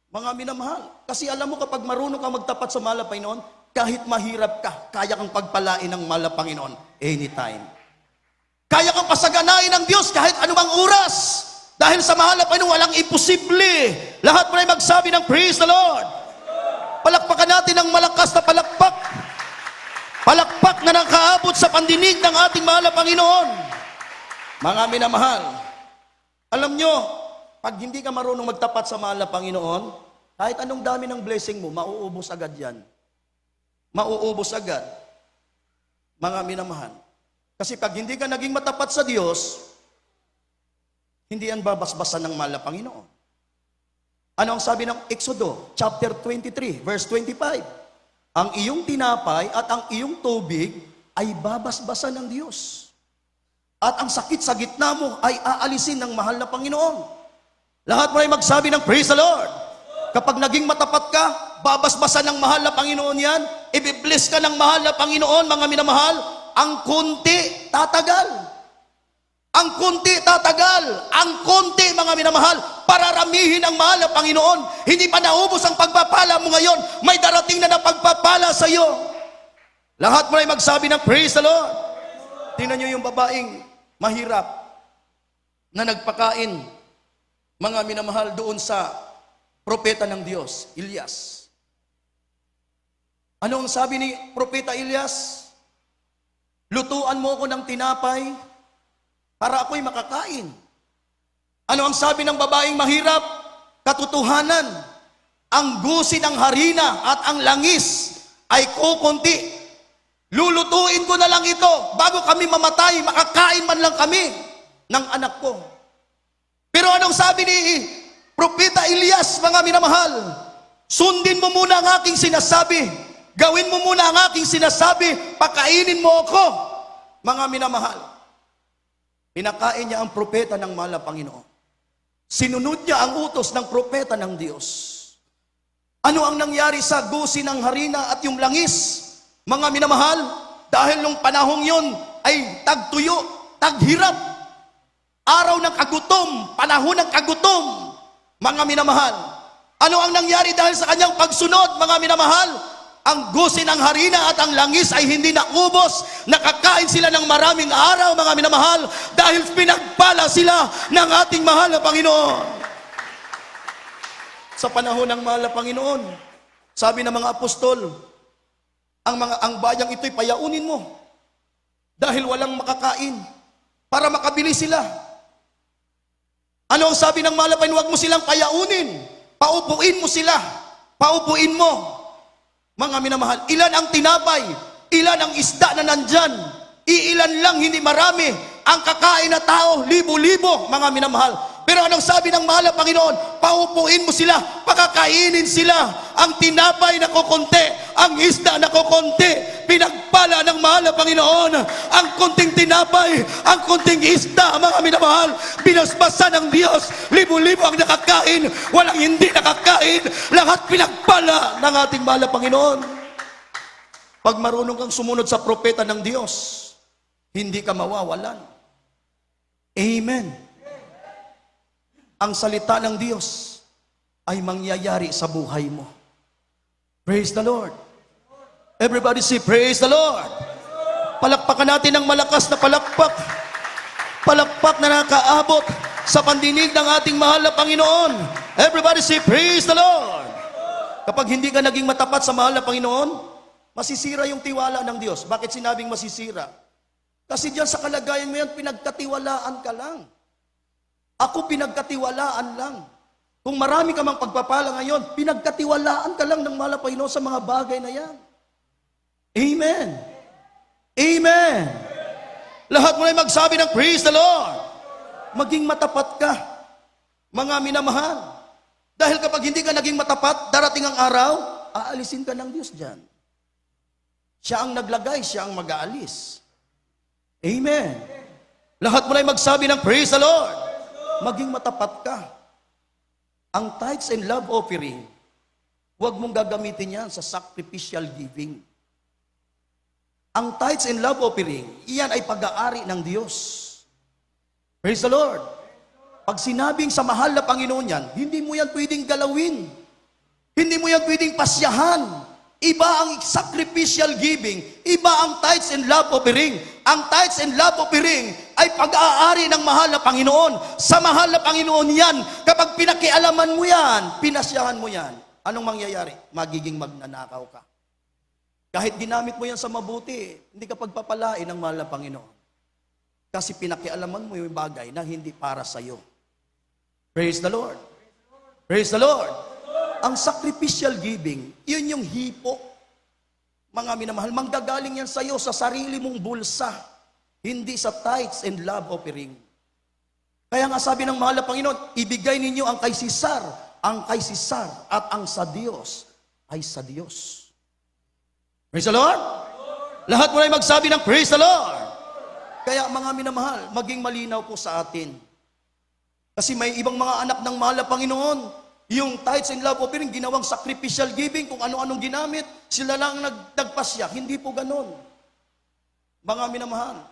Mga minamahal. Kasi alam mo, kapag marunong ka magtapat sa mahal na Panginoon, kahit mahirap ka, kaya kang pagpalain ng mahal na Panginoon anytime. Kaya kang pasaganain ng Diyos kahit anumang oras. Dahil sa mahal na Panginoon, walang imposible. Lahat mo ay magsabi ng praise the Lord. Palakpakan natin ng malakas na palakpak. Palakpak na nakaabot sa pandinig ng ating mahal na Panginoon. Mga minamahal, alam nyo, pag hindi ka marunong magtapat sa mahal na Panginoon, kahit anong dami ng blessing mo, mauubos agad yan. Mauubos agad. Mga minamahal. Kasi pag hindi ka naging matapat sa Diyos, hindi yan babasbasan ng mahal na Panginoon. Ano ang sabi ng Exodo, chapter 23, verse 25? Ang iyong tinapay at ang iyong tubig ay babasbasan ng Diyos. At ang sakit sa gitna mo ay aalisin ng mahal na Panginoon. Lahat mo ay magsabi ng praise the Lord. Kapag naging matapat ka, babasbasan ng mahal na Panginoon yan, ibibless ka ng mahal na Panginoon, mga minamahal, ang kunti tatagal. Ang kunti tatagal. Ang kunti, mga minamahal, pararamihin ang mahal na Panginoon. Hindi pa naubos ang pagpapala mo ngayon, may darating na pagpapala sa iyo. Lahat mo ay magsabi ng praise the Lord. Tingnan nyo yung babaeng mahirap na nagpakain, mga minamahal, doon sa propeta ng Diyos, Elias. Ano ang sabi ni propeta Elias? Lutuan mo ko ng tinapay para ako'y makakain. Ano ang sabi ng babaeng mahirap? Katotohanan, ang gusi ng harina at ang langis ay kukunti. Lulutuin ko na lang ito bago kami mamatay, makakain man lang kami ng anak ko. Pero anong sabi ni propeta Elias, mga minamahal? Sundin mo muna ang aking sinasabi. Gawin mo muna ang aking sinasabi. Pakainin mo ako, mga minamahal. Pinakain niya ang propeta ng mahal na Panginoon. Sinunod niya ang utos ng propeta ng Diyos. Ano ang nangyari sa gusi ng harina at yung langis? Mga minamahal, dahil nung panahong yun ay tagtuyo, taghirap, araw ng kagutom, panahon ng kagutom, mga minamahal. Ano ang nangyari dahil sa kanyang pagsunod, mga minamahal? Ang gusi ng harina at ang langis ay hindi naubos. Nakakain sila ng maraming araw, mga minamahal, dahil pinagpala sila ng ating mahal na Panginoon. Sa panahon ng mahal na Panginoon, sabi ng mga apostol, ang bayang ito'y payaunin mo. dahil walang makakain para makabili sila. Ano ang sabi ng mahal na Panginoon? Huwag mo silang payaunin. Paupuin mo sila. Paupuin mo. Mga minamahal, ilan ang tinapay? Ilan ang isda na nandyan? Iilan lang, hindi marami. Ang kakain na tao, libo-libo, mga minamahal. Pero anong sabi ng mahal na Panginoon? Paupuin mo sila, pakakainin sila. Ang tinapay na kukunti, ang isda na kukunti. Pinagpala ng mahal na Panginoon. Ang kunting tinapay, ang kunting isda, mga minamahal. Binasbasan ng Diyos. Libo-libo ang nakakain, walang hindi nakakain. Lahat pinagpala ng ating mahal na Panginoon. Pag marunong kang sumunod sa propeta ng Diyos, hindi ka mawawalan. Amen. Ang salita ng Diyos ay mangyayari sa buhay mo. Praise the Lord. Everybody say, praise the Lord. Palakpakan natin ng malakas na palakpak. Palakpak na nakaabot sa pandinig ng ating mahal na Panginoon. Everybody say, praise the Lord. Kapag hindi ka naging matapat sa mahal na Panginoon, masisira yung tiwala ng Diyos. Bakit sinabing masisira? Kasi diyan sa kalagayan mo yan, pinagkatiwalaan ka lang. Ako pinagkatiwalaan lang. Kung marami ka mang pagpapala ngayon, pinagkatiwalaan ka lang ng mahal na Panginoon sa mga bagay na yan. Amen. Amen. Lahat mo na magsabi ng praise the Lord. Maging matapat ka, mga minamahal. Dahil kapag hindi ka naging matapat, darating ang araw, aalisin ka ng Diyos dyan. Siya ang naglagay, siya ang mag-aalis. Amen. Lahat mo na magsabi ng praise the Lord. Maging matapat ka. Ang tithes and love offering, huwag mong gagamitin yan sa sacrificial giving. Ang tithes and love offering, iyan ay pag-aari ng Diyos. Praise the Lord. Pag sinabing sa mahal na Panginoon yan, hindi mo yan pwedeng galawin. Hindi mo yan pwedeng pasyahan. Iba ang sacrificial giving, iba ang tithes and love offering. Ang tithes and love offering ay pag-aari ng mahal na Panginoon. Sa mahal na Panginoon yan, kapag pinakialaman mo yan, pinasyahan mo yan, anong mangyayari? Magiging magnanakaw ka. Kahit ginamit mo yan sa mabuti, hindi ka pagpapalain ng mahal na Panginoon. Kasi pinakialaman mo yung bagay na hindi para sa'yo. Praise the Lord. Praise the Lord. Ang sacrificial giving, yun yung hipo. Mga minamahal, manggagaling yan sa'yo sa sarili mong bulsa, hindi sa tithes and love offering. Kaya nga sabi ng mahal na Panginoon, ibigay ninyo ang kay Sisar, at ang sa Diyos ay sa Diyos. Praise the Lord. Lahat mo na magsabi ng praise the Lord. Kaya mga minamahal, maging malinaw po sa atin. Kasi may ibang mga anak ng mahal na Panginoon, yung tithes and love offering, ginawang sacrificial giving, kung ano-anong ginamit, sila lang nagpasya. Hindi po ganon. Mga minamahal,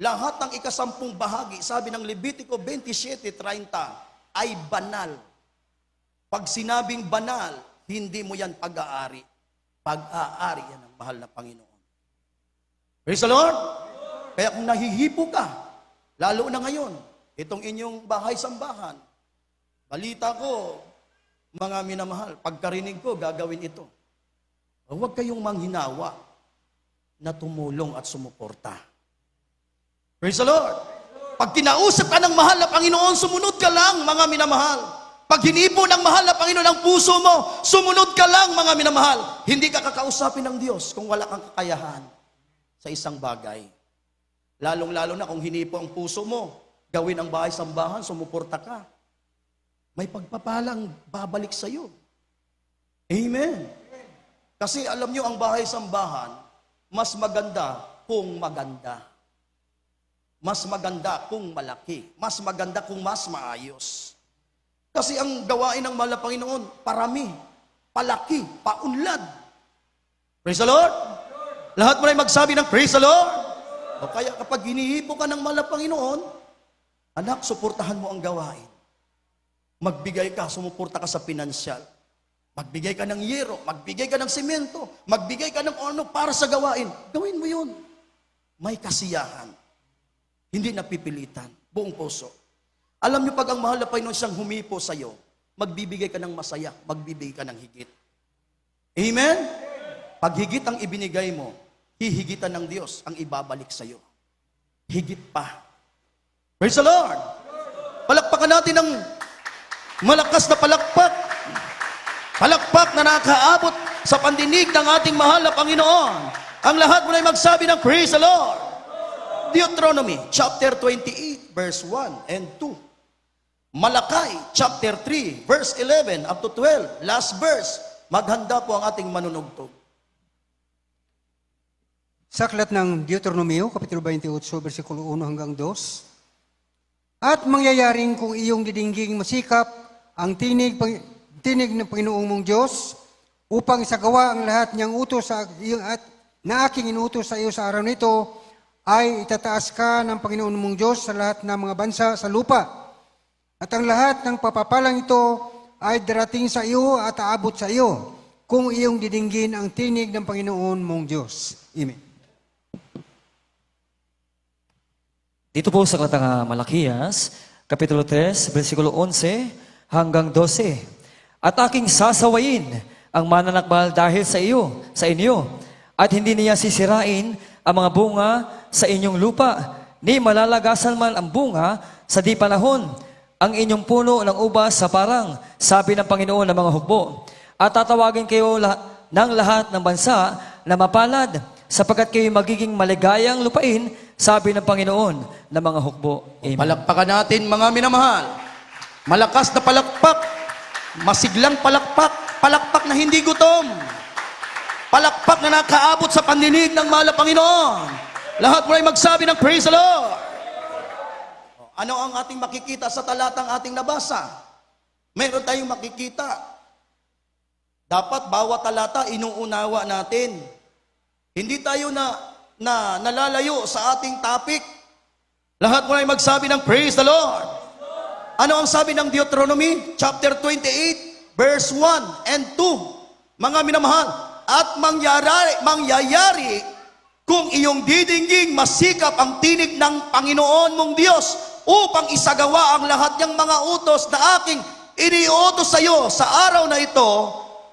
lahat ng ikasampung bahagi, sabi ng Levitico 27:30, ay banal. Pag sinabing banal, hindi mo yan pag-aari. Pag-aari yan ng mahal na Panginoon. Praise the Lord! Kaya kung nahihipo ka, lalo na ngayon, itong inyong bahay-sambahan, balita ko, mga minamahal, pagkarinig ko, gagawin ito. Huwag kayong manghinawa na tumulong at sumuporta. Praise the Lord! Pag kinausap ka ng mahal na Panginoon, sumunod ka lang, mga minamahal. Pag hinipo ng mahal na Panginoon ang puso mo, sumunod ka lang, mga minamahal. Hindi ka kakausapin ng Diyos kung wala kang kakayahan sa isang bagay. Lalong-lalo na kung hinipo ang puso mo, gawin ang bahay-sambahan, sumuporta ka. May pagpapalang babalik sa iyo. Amen. Kasi alam nyo, ang bahay-sambahan, mas maganda kung maganda. Mas maganda kung malaki. Mas maganda kung mas maayos. Kasi ang gawain ng mahal na Panginoon, parami, palaki, paunlad. Praise the Lord. Lahat mo na magsabi ng praise the Lord. O kaya kapag hinihipo ka ng mahal na Panginoon, anak, suportahan mo ang gawain. Magbigay ka, sumuporta ka sa pinansyal. Magbigay ka ng yero, magbigay ka ng simento, magbigay ka ng ano para sa gawain. Gawin mo yun. May kasiyahan. Hindi napipilitan. Buong puso. Alam niyo, pag ang mahal na Panginoon siyang humipo sa iyo, magbibigay ka ng masaya, magbibigay ka ng higit. Amen? Pag higit ang ibinigay mo, hihigitan ng Diyos ang ibabalik sa iyo. higit pa. Praise the Lord! Palakpakan natin ng malakas na palakpak. Palakpak na nakaabot sa pandinig ng ating mahal na Panginoon. Ang lahat mo na magsabi ng Praise the Lord. Deuteronomy chapter 28 verse 1 and 2. Malakay chapter 3 verse 11 up to 12. Last verse. Maghanda po ang ating manunugtog. Sa aklat ng Deuteronomio, Kapitulo 28, versikulo 1 hanggang 2. At mangyayaring kung iyong didingging masikap ang tinig ng Panginoong mong Diyos upang isagawa ang lahat niyang utos sa iyong at na aking inutos sa iyo sa araw nito, ay itataas ka ng Panginoon mong Diyos sa lahat ng mga bansa sa lupa. At ang lahat ng papapalang ito ay darating sa iyo at aabot sa iyo kung iyong didinggin ang tinig ng Panginoon mong Diyos. Amen. Dito po sa aklat ng Malakias, Kapitulo 3, versikulo 11 hanggang 12. At aking sasawayin ang mananakmal dahil sa inyo, at hindi niya sisirain ang mga bunga sa inyong lupa, ni malalagasan man ang bunga sa di panahon, ang inyong puno ng ubas sa parang, sabi ng Panginoon ng mga hukbo. At tatawagin kayo ng lahat ng bansa na mapalad, sapagkat kayo magiging maligayang lupain, sabi ng Panginoon ng mga hukbo. Amen. Palakpakan natin mga minamahal. Malakas na palakpak. Masiglang palakpak. Palakpak na hindi gutom. Palakpak na nakaabot sa pandinig ng mahal na Panginoon. Lahat mo ay magsabi ng Praise the Lord. Ano ang ating makikita sa talatang ating nabasa? Meron tayong makikita. Dapat bawat talata inuunawa natin. Hindi tayo nalalayo sa ating topic. Lahat mo ay magsabi ng Praise the Lord. Ano ang sabi ng Deuteronomy? Chapter 28, verse 1 and 2. Mga minamahal, at mangyayari kung iyong didingging masikap ang tinig ng Panginoon mong Diyos upang isagawa ang lahat ng mga utos na aking iniutos sa iyo sa araw na ito,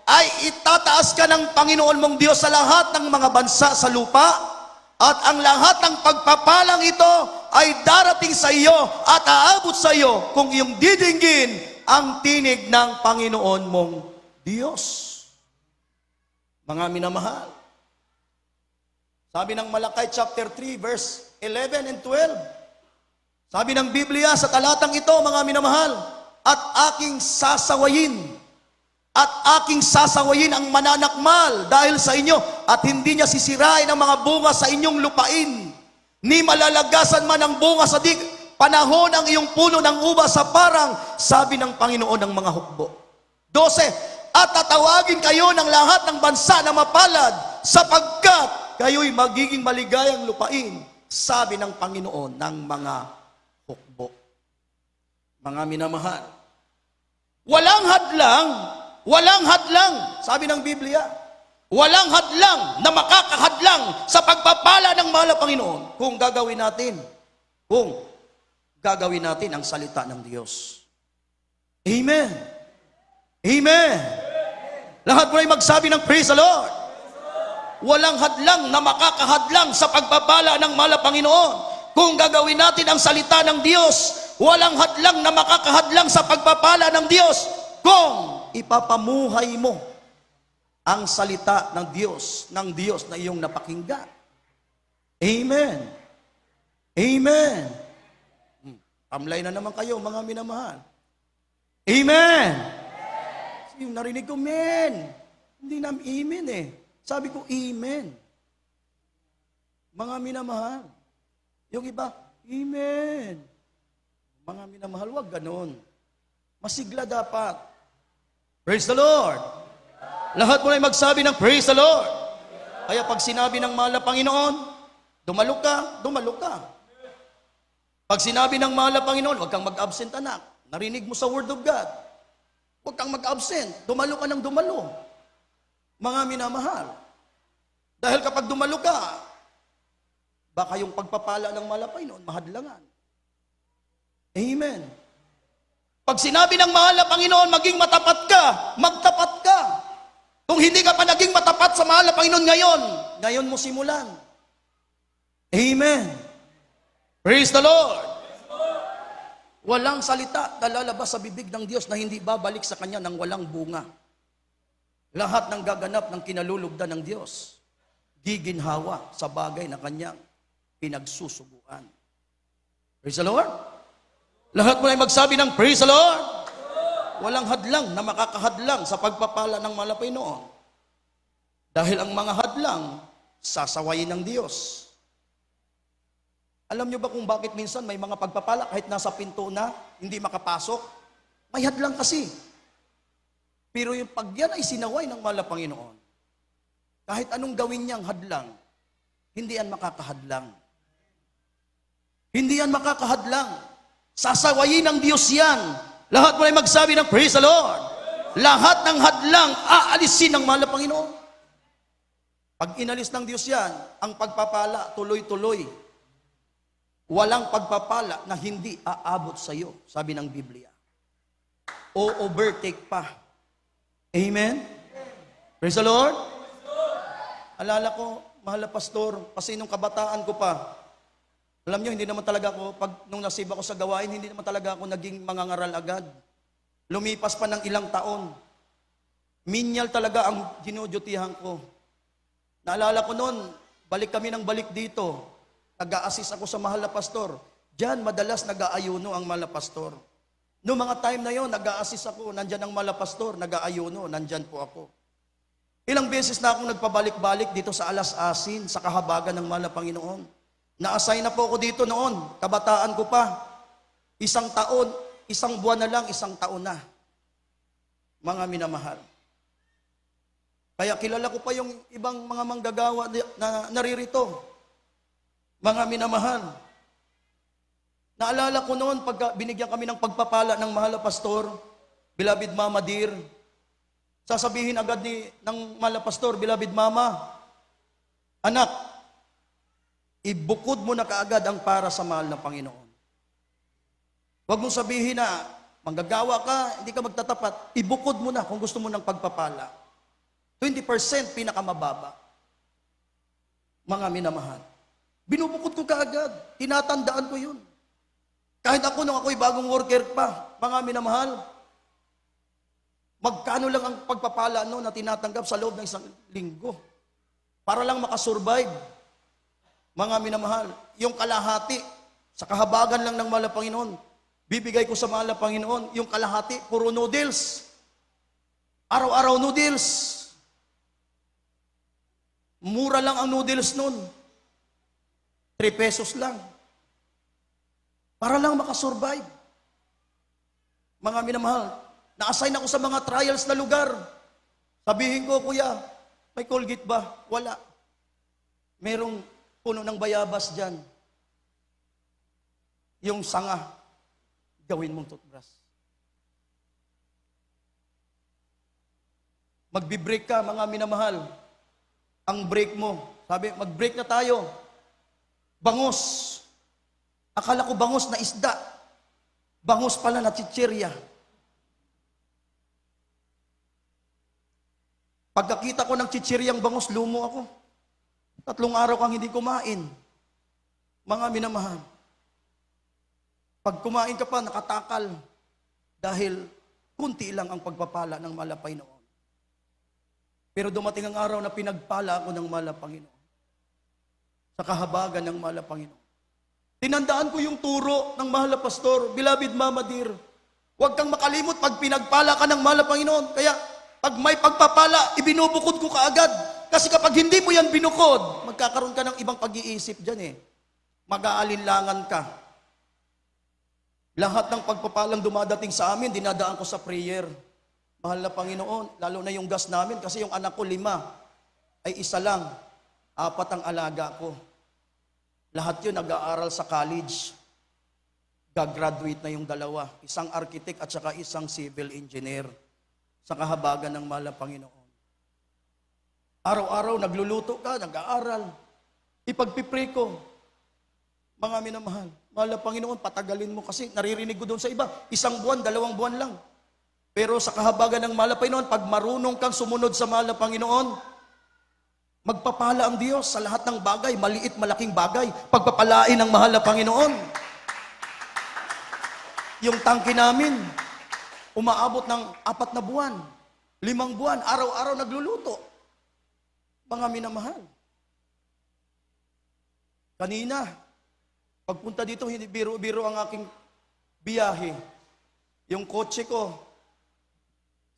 ay itataas ka ng Panginoon mong Diyos sa lahat ng mga bansa sa lupa, at ang lahat ng pagpapalang ito ay darating sa iyo at aabot sa iyo kung iyong didinggin ang tinig ng Panginoon mong Diyos. Mga minamahal, sabi ng Malakay chapter 3 verse 11 and 12, sabi ng Biblia sa talatang ito, mga minamahal, at aking sasawayin ang mananakmal dahil sa inyo, at hindi niya sisirain ang mga bunga sa inyong lupain, ni malalagasan man ang bunga sa panahon ang iyong puno ng ubas sa parang, sabi ng Panginoon ng mga hukbo. 12, at tatawagin kayo ng lahat ng bansa na mapalad, sapagkat kayo'y magiging maligayang lupain, sabi ng Panginoon ng mga hukbo. Mga minamahal, walang hadlang, sabi ng Biblia, walang hadlang na makakahadlang sa pagpapala ng mahal na Panginoon kung gagawin natin ang salita ng Diyos. Amen. Amen. Lahat mo ay magsabi ng Praise the Lord. Walang hadlang na makakahadlang sa pagpapala ng mahal na Panginoon kung gagawin natin ang salita ng Diyos. Walang hadlang na makakahadlang sa pagpapala ng Diyos kung ipapamuhay mo ang salita ng Diyos na iyong napakinggan. Amen. Amen. Tamlay na naman kayo, mga minamahal. Amen. Yung narinig ko, men. Hindi namin amen eh. Sabi ko, amen. Mga minamahal. Yung iba, amen. Mga minamahal, wag ganon. Masigla dapat. Praise the Lord. Lahat mo na magsabi ng Praise the Lord. Kaya pag sinabi ng mahal na Panginoon, dumalo ka. Pag sinabi ng mahal na Panginoon, huwag kang mag-absent, anak. Narinig mo sa Word of God. Huwag kang mag-absent. Dumalo ka ng dumalo. Mga minamahal. Dahil kapag dumalo ka, baka yung pagpapala ng mahal na Panginoon, mahadlangan. Amen. Pag sinabi ng mahal na Panginoon, maging matapat ka, magtapat ka. Kung hindi ka pa naging matapat sa mahal na Panginoon ngayon mo simulan. Amen. Praise the Lord! Walang salita na lalabas sa bibig ng Diyos na hindi babalik sa Kanya ng walang bunga. Lahat ng gaganap ng kinalulugdan ng Diyos, giginhawa sa bagay na Kanyang pinagsusubuan. Praise the Lord! Lahat mo ay magsabi ng Praise the Lord! Walang hadlang na makakahadlang sa pagpapala ng malapay noon. Dahil ang mga hadlang, sasawayin ng Diyos. Alam niyo ba kung bakit minsan may mga pagpapala kahit nasa pinto na, hindi makapasok? May hadlang kasi. Pero yung pag yan ay sinaway ng mahal na Panginoon, kahit anong gawin niyang hadlang, hindi yan makakahadlang. Hindi yan makakahadlang. Sasawayin ng Diyos yan. Lahat mo ay magsabi ng Praise the Lord. Lahat ng hadlang, aalisin ng mahal na Panginoon. Pag inalis ng Diyos yan, ang pagpapala tuloy-tuloy. Walang pagpapala na hindi aabot sa iyo, sabi ng Biblia. O overtake pa. Amen? Praise the Lord. Alala ko, mahal na pastor, kasi nung kabataan ko pa, alam nyo, hindi naman talaga ako, nung nasib ako sa gawain, hindi naman talaga ako naging mangangaral agad. Lumipas pa ng ilang taon. Minyal talaga ang dinudutihan ko. Naalala ko noon, balik kami ng balik dito. Nag-a-assist ako sa mahal na pastor. Diyan, madalas nag-aayuno ang mahal na pastor. Noong mga time na yon, nag-a-assist ako, nandyan ang mahal na pastor, nag-aayuno, nandyan po ako. Ilang beses na akong nagpabalik-balik dito sa Alas Asin, sa kahabagan ng mahal na Panginoon. Na-assign na po ako dito noon, kabataan ko pa. 1 taon, 1 buwan na lang, 1 taon na. Mga minamahal. Kaya kilala ko pa yung ibang mga manggagawa na naririto. Mga minamahal, naalala ko noon, pag binigyan kami ng pagpapala ng mahal na pastor, Beloved Mama Dear, sasabihin agad ng mahal na pastor, Beloved Mama, anak, ibukod mo na kaagad ang para sa mahal na Panginoon. Huwag mong sabihin na, manggagawa ka, hindi ka magtatapat, ibukod mo na kung gusto mo ng pagpapala. 20% pinakamababa. Mga minamahal. Binubukod ko kaagad. Tinatandaan ko yun. Kahit ako nung ako'y bagong worker pa, mga minamahal, magkano lang ang pagpapala na tinatanggap sa loob ng 1 linggo. Para lang makasurvive. Mga minamahal, yung kalahati, sa kahabagan lang ng mahal na Panginoon, bibigay ko sa mahal na Panginoon, yung kalahati, puro noodles. Araw-araw noodles. Mura lang ang noodles nun. 3 pesos lang. Para lang makasurvive. Mga minamahal, na-assign ako sa mga trials na lugar. Sabihin ko, kuya, may Colgate ba? Wala. Merong puno ng bayabas dyan. Yung sanga, gawin mong toothbrush. Magbi-break ka, mga minamahal. Ang break mo, sabi, mag-break na tayo. Bangus. Akala ko bangus na isda. Bangus pala na chichirya. Pagkakita ko ng chichiryang bangus, lumo ako. 3 araw kang hindi kumain. Mga minamahal. Pag kumain ka pa, nakatakal. Dahil kunti lang ang pagpapala ng mahal na Panginoon. Pero dumating ang araw na pinagpala ako ng mahal na Panginoon. Sa kahabagan ng mahal na Panginoon. Tinandaan ko yung turo ng mahal na pastor, Beloved Mama Dear, huwag kang makalimot pag pinagpala ka ng mahal na Panginoon. Kaya pag may pagpapala, ibinubukod ko kaagad. Kasi kapag hindi mo yan binukod, magkakaroon ka ng ibang pag-iisip dyan eh. Mag-aalinlangan ka. Lahat ng pagpapalang dumadating sa amin, dinadaan ko sa prayer. Mahal na Panginoon, lalo na yung gas namin, kasi yung anak ko 5, ay 1 lang. 4 ang alaga ko. Lahat yun nag-aaral sa college. Gagraduate na yung 2. Isang architect at saka isang civil engineer. Sa kahabagan ng mahal na Panginoon. Araw-araw nagluluto ka, nag-aaral. Ipagpipray ko. Mga minamahal, mahal na Panginoon, patagalin mo kasi naririnig ko doon sa iba. 1 buwan, 2 buwan lang. Pero sa kahabagan ng mahal na Panginoon, pag marunong kang sumunod sa mahal na Panginoon, Magpapala ang Diyos sa lahat ng bagay, maliit, malaking bagay. Pagpapalain ng mahal na Panginoon. Yung tangke namin, umaabot ng 4 na buwan, 5 buwan, araw-araw nagluluto. Mga minamahal. Kanina, pagpunta dito, hindi biro-biro ang aking biyahe. Yung kotse ko,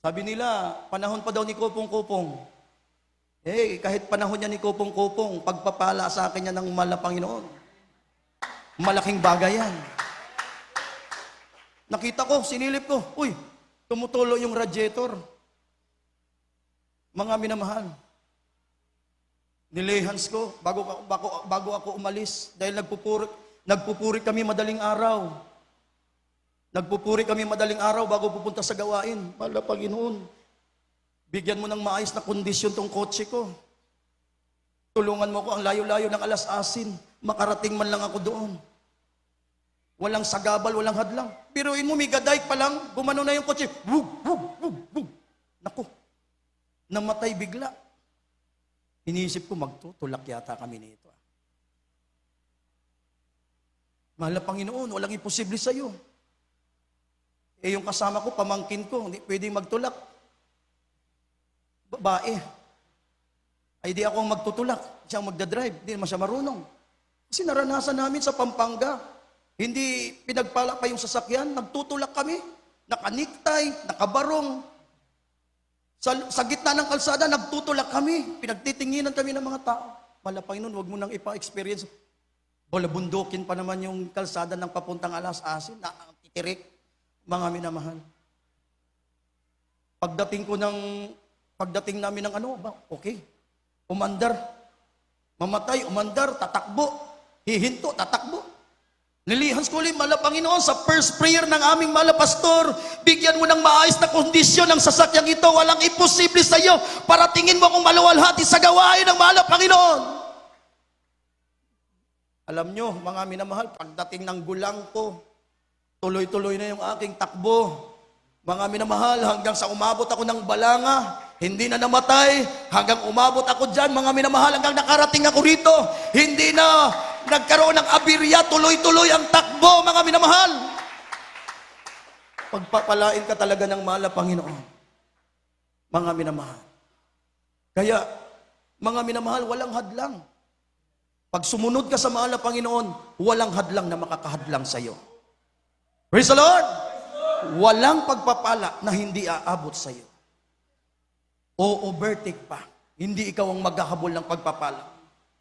sabi nila, panahon pa daw ni Kupong-Kupong. Kahit panahon niya ni Kupong-Kupong, pagpapala sa akin niya ng mahal na Panginoon. Malaking bagay yan. Nakita ko, sinilip ko, uy, tumutulo yung radiator. Mga minamahal. Nilehans ko bago ako umalis dahil nagpupuri kami madaling araw. Nagpupuri kami madaling araw bago pupunta sa gawain. Mahal na Panginoon, bigyan mo ng maayos na kondisyon tong kotse ko. Tulungan mo ko ang layo-layo ng Alas-Asin. Makarating man lang ako doon. Walang sagabal, walang hadlang. Biruin mo, may gadayk pa lang, gumano na yung kotse. Wug, wug, wug, wug. Naku, namatay bigla. Iniisip ko, magtutulak yata kami nito. Mahal na Panginoon, walang imposible sa'yo. Yung kasama ko, pamangkin ko, hindi pwedeng magtulak. Babae. Ay di ako ang magtutulak. Siya ang magdadrive. Hindi naman siya marunong. Kasi naranasan namin sa Pampanga. Hindi pinagpala pa yung sasakyan. Nagtutulak kami. Nakaniktay, nakabarong. Sa gitna ng kalsada, nagtutulak kami. Pinagtitinginan kami ng mga tao. Mahal na Panginoon, huwag mo nang ipa-experience. Balabundukin pa naman yung kalsada ng papuntang Alas-Asin. Titirik. Mga minamahal. Pagdating namin ng okay. Umandar. Mamatay, umandar, tatakbo. Hihinto, tatakbo. Nilihans ko ulit, mahal na Panginoon, sa first prayer ng aming mahal na pastor, bigyan mo ng maayos na kondisyon ng sasakyang ito. Walang imposible sa iyo. Paratingin mo akong maluwalhati sa gawain ng mahal na Panginoon. Alam nyo, mga minamahal, pagdating ng gulang ko, tuloy-tuloy na yung aking takbo. Mga minamahal, hanggang sa umabot ako ng Balanga, hindi na namatay, hanggang umabot ako dyan, mga minamahal, hanggang nakarating ako rito, hindi na nagkaroon ng abirya, tuloy-tuloy ang takbo, mga minamahal. Pagpapalain ka talaga ng mahal na Panginoon, mga minamahal. Kaya, mga minamahal, walang hadlang. Pag sumunod ka sa mahal na Panginoon, walang hadlang na makakahadlang sa iyo. Praise the Lord! Walang pagpapala na hindi aabot sa iyo. Overtake pa. Hindi ikaw ang maghahabol ng pagpapala.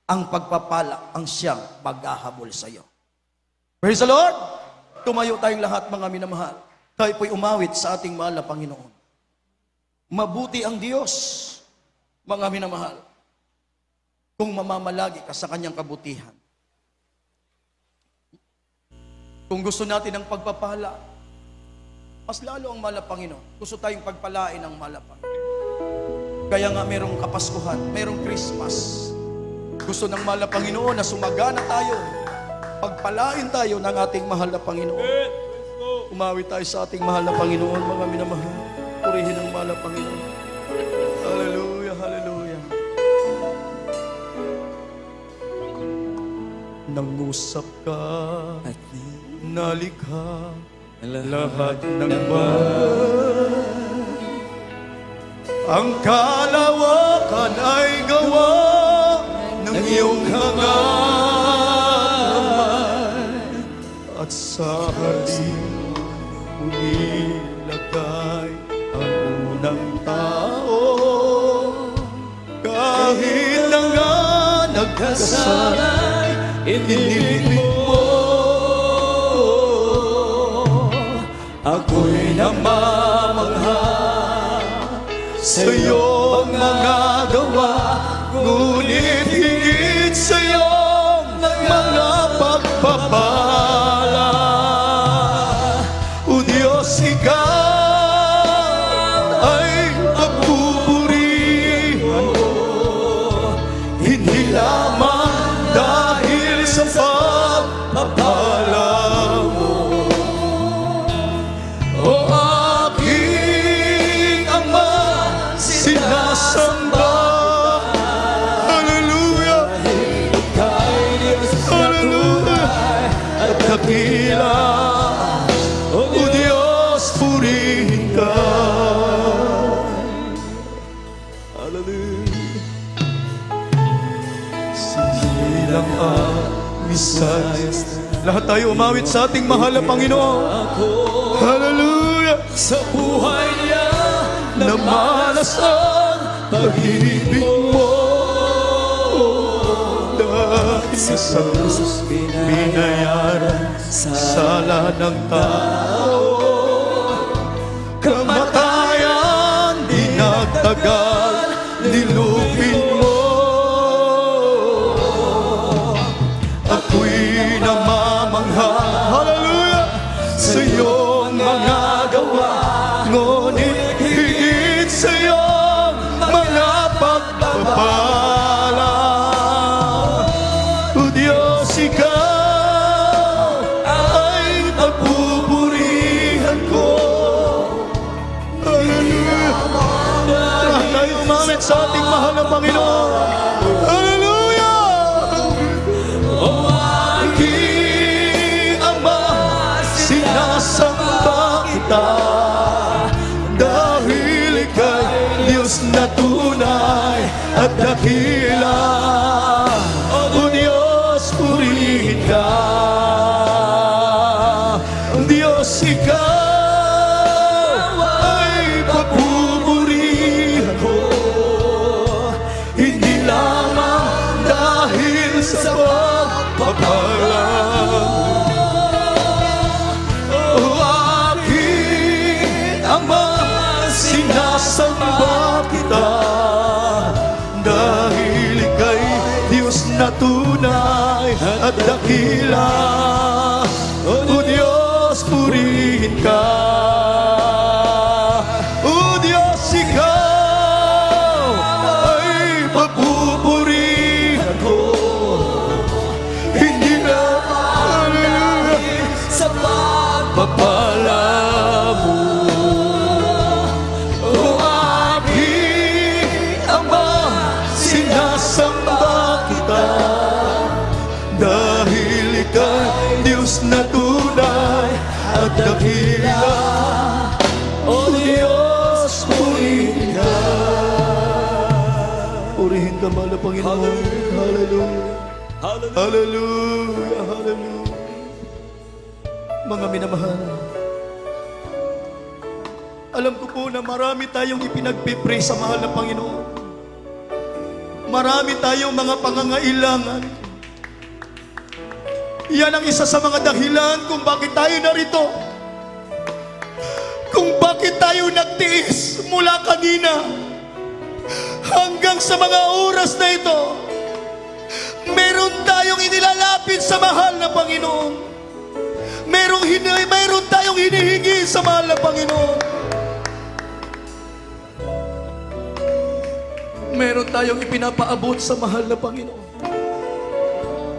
Ang pagpapala ang siyang maghahabol sa iyo. Praise the Lord! Tumayo tayong lahat, mga minamahal. Tayo po'y umawit sa ating mahal na Panginoon. Mabuti ang Diyos, mga minamahal, kung mamamalagi ka sa kanyang kabutihan. Kung gusto natin ng pagpapala, mas lalo ang mahal na Panginoon. Gusto tayong pagpalain ng mahal na Panginoon. Kaya nga merong Kapaskuhan, merong Christmas. Gusto ng mahal na Panginoon na sumagana tayo. Pagpalain tayo ng ating mahal na Panginoon. Umawi tayo sa ating mahal na Panginoon, mga minamahal. Purihin ang mahal na Panginoon. Hallelujah, hallelujah. Nangusap ka At nalikha lahat ng bagay. Ang kalawakan ay gawa ng iyong hangad, at sa halin unilagay ang unang tao. Kahit na nga nagkasala, inilig mo. Ako'y namamangha sa iyong mga gawa, ngunit higit sa iyong mga pagpapala. O Diyos, ikaw ay pagpupurihan ko, hindi lamang dahil sa pagpapala mo. O aking Ama, sinasamba, dakila. O Diyos, purihin ka. Hallelujah. Silang Misayas. Lahat tayo umawit sa ating mahal na Panginoon. Hallelujah. Sa buhay niya Na malas ang pag-ibig mo. Dahil sa krus binayaran sala ng tao. Kamatayan di nagtagal, nilupin mo. Ako'y namamangha, hallelujah, sa iyong mga gawa. Ngunit higit sa iyong mga pagpapala. O Diyos, ikaw ay pagpupurihan ko. Hallelujah. Lahat tayo umamit sa ating mahal na Panginoon. Hallelujah. O aking Ama, sinasamba kita. Dahil ika'y Diyos na tunay at dakila. O Diyos, purihin ka. Diyos, ikaw ay pagpupurihan ko. Hindi lamang dahil sa pagpapala. O aking Ama, sinasamba kita. Dahil ika'y Diyos na tunay at dakila. O Diyos, purihin ka. O Diyos, ikaw ay pagpupurihan ko. Hindi na sa pagpapala mo. O aking Ama, sinasamba kita. Dahil ika'y Diyos na tunay at dakila. O Diyos, purihin ka. Purihin ka, mahal na Panginoon. Hallelujah. Hallelujah. Hallelujah. Mga minamahal, alam ko po na marami tayong ipinagpipray sa mahal na Panginoon. Marami tayong mga pangangailangan. Yan ang isa sa mga dahilan kung bakit tayo narito. Kung bakit tayo nagtiis mula kanina hanggang sa mga oras na ito. Meron tayong inilalapit sa mahal na Panginoon. Meron tayong hinihingi sa mahal na Panginoon. Meron tayong ipinapaabot sa mahal na Panginoon.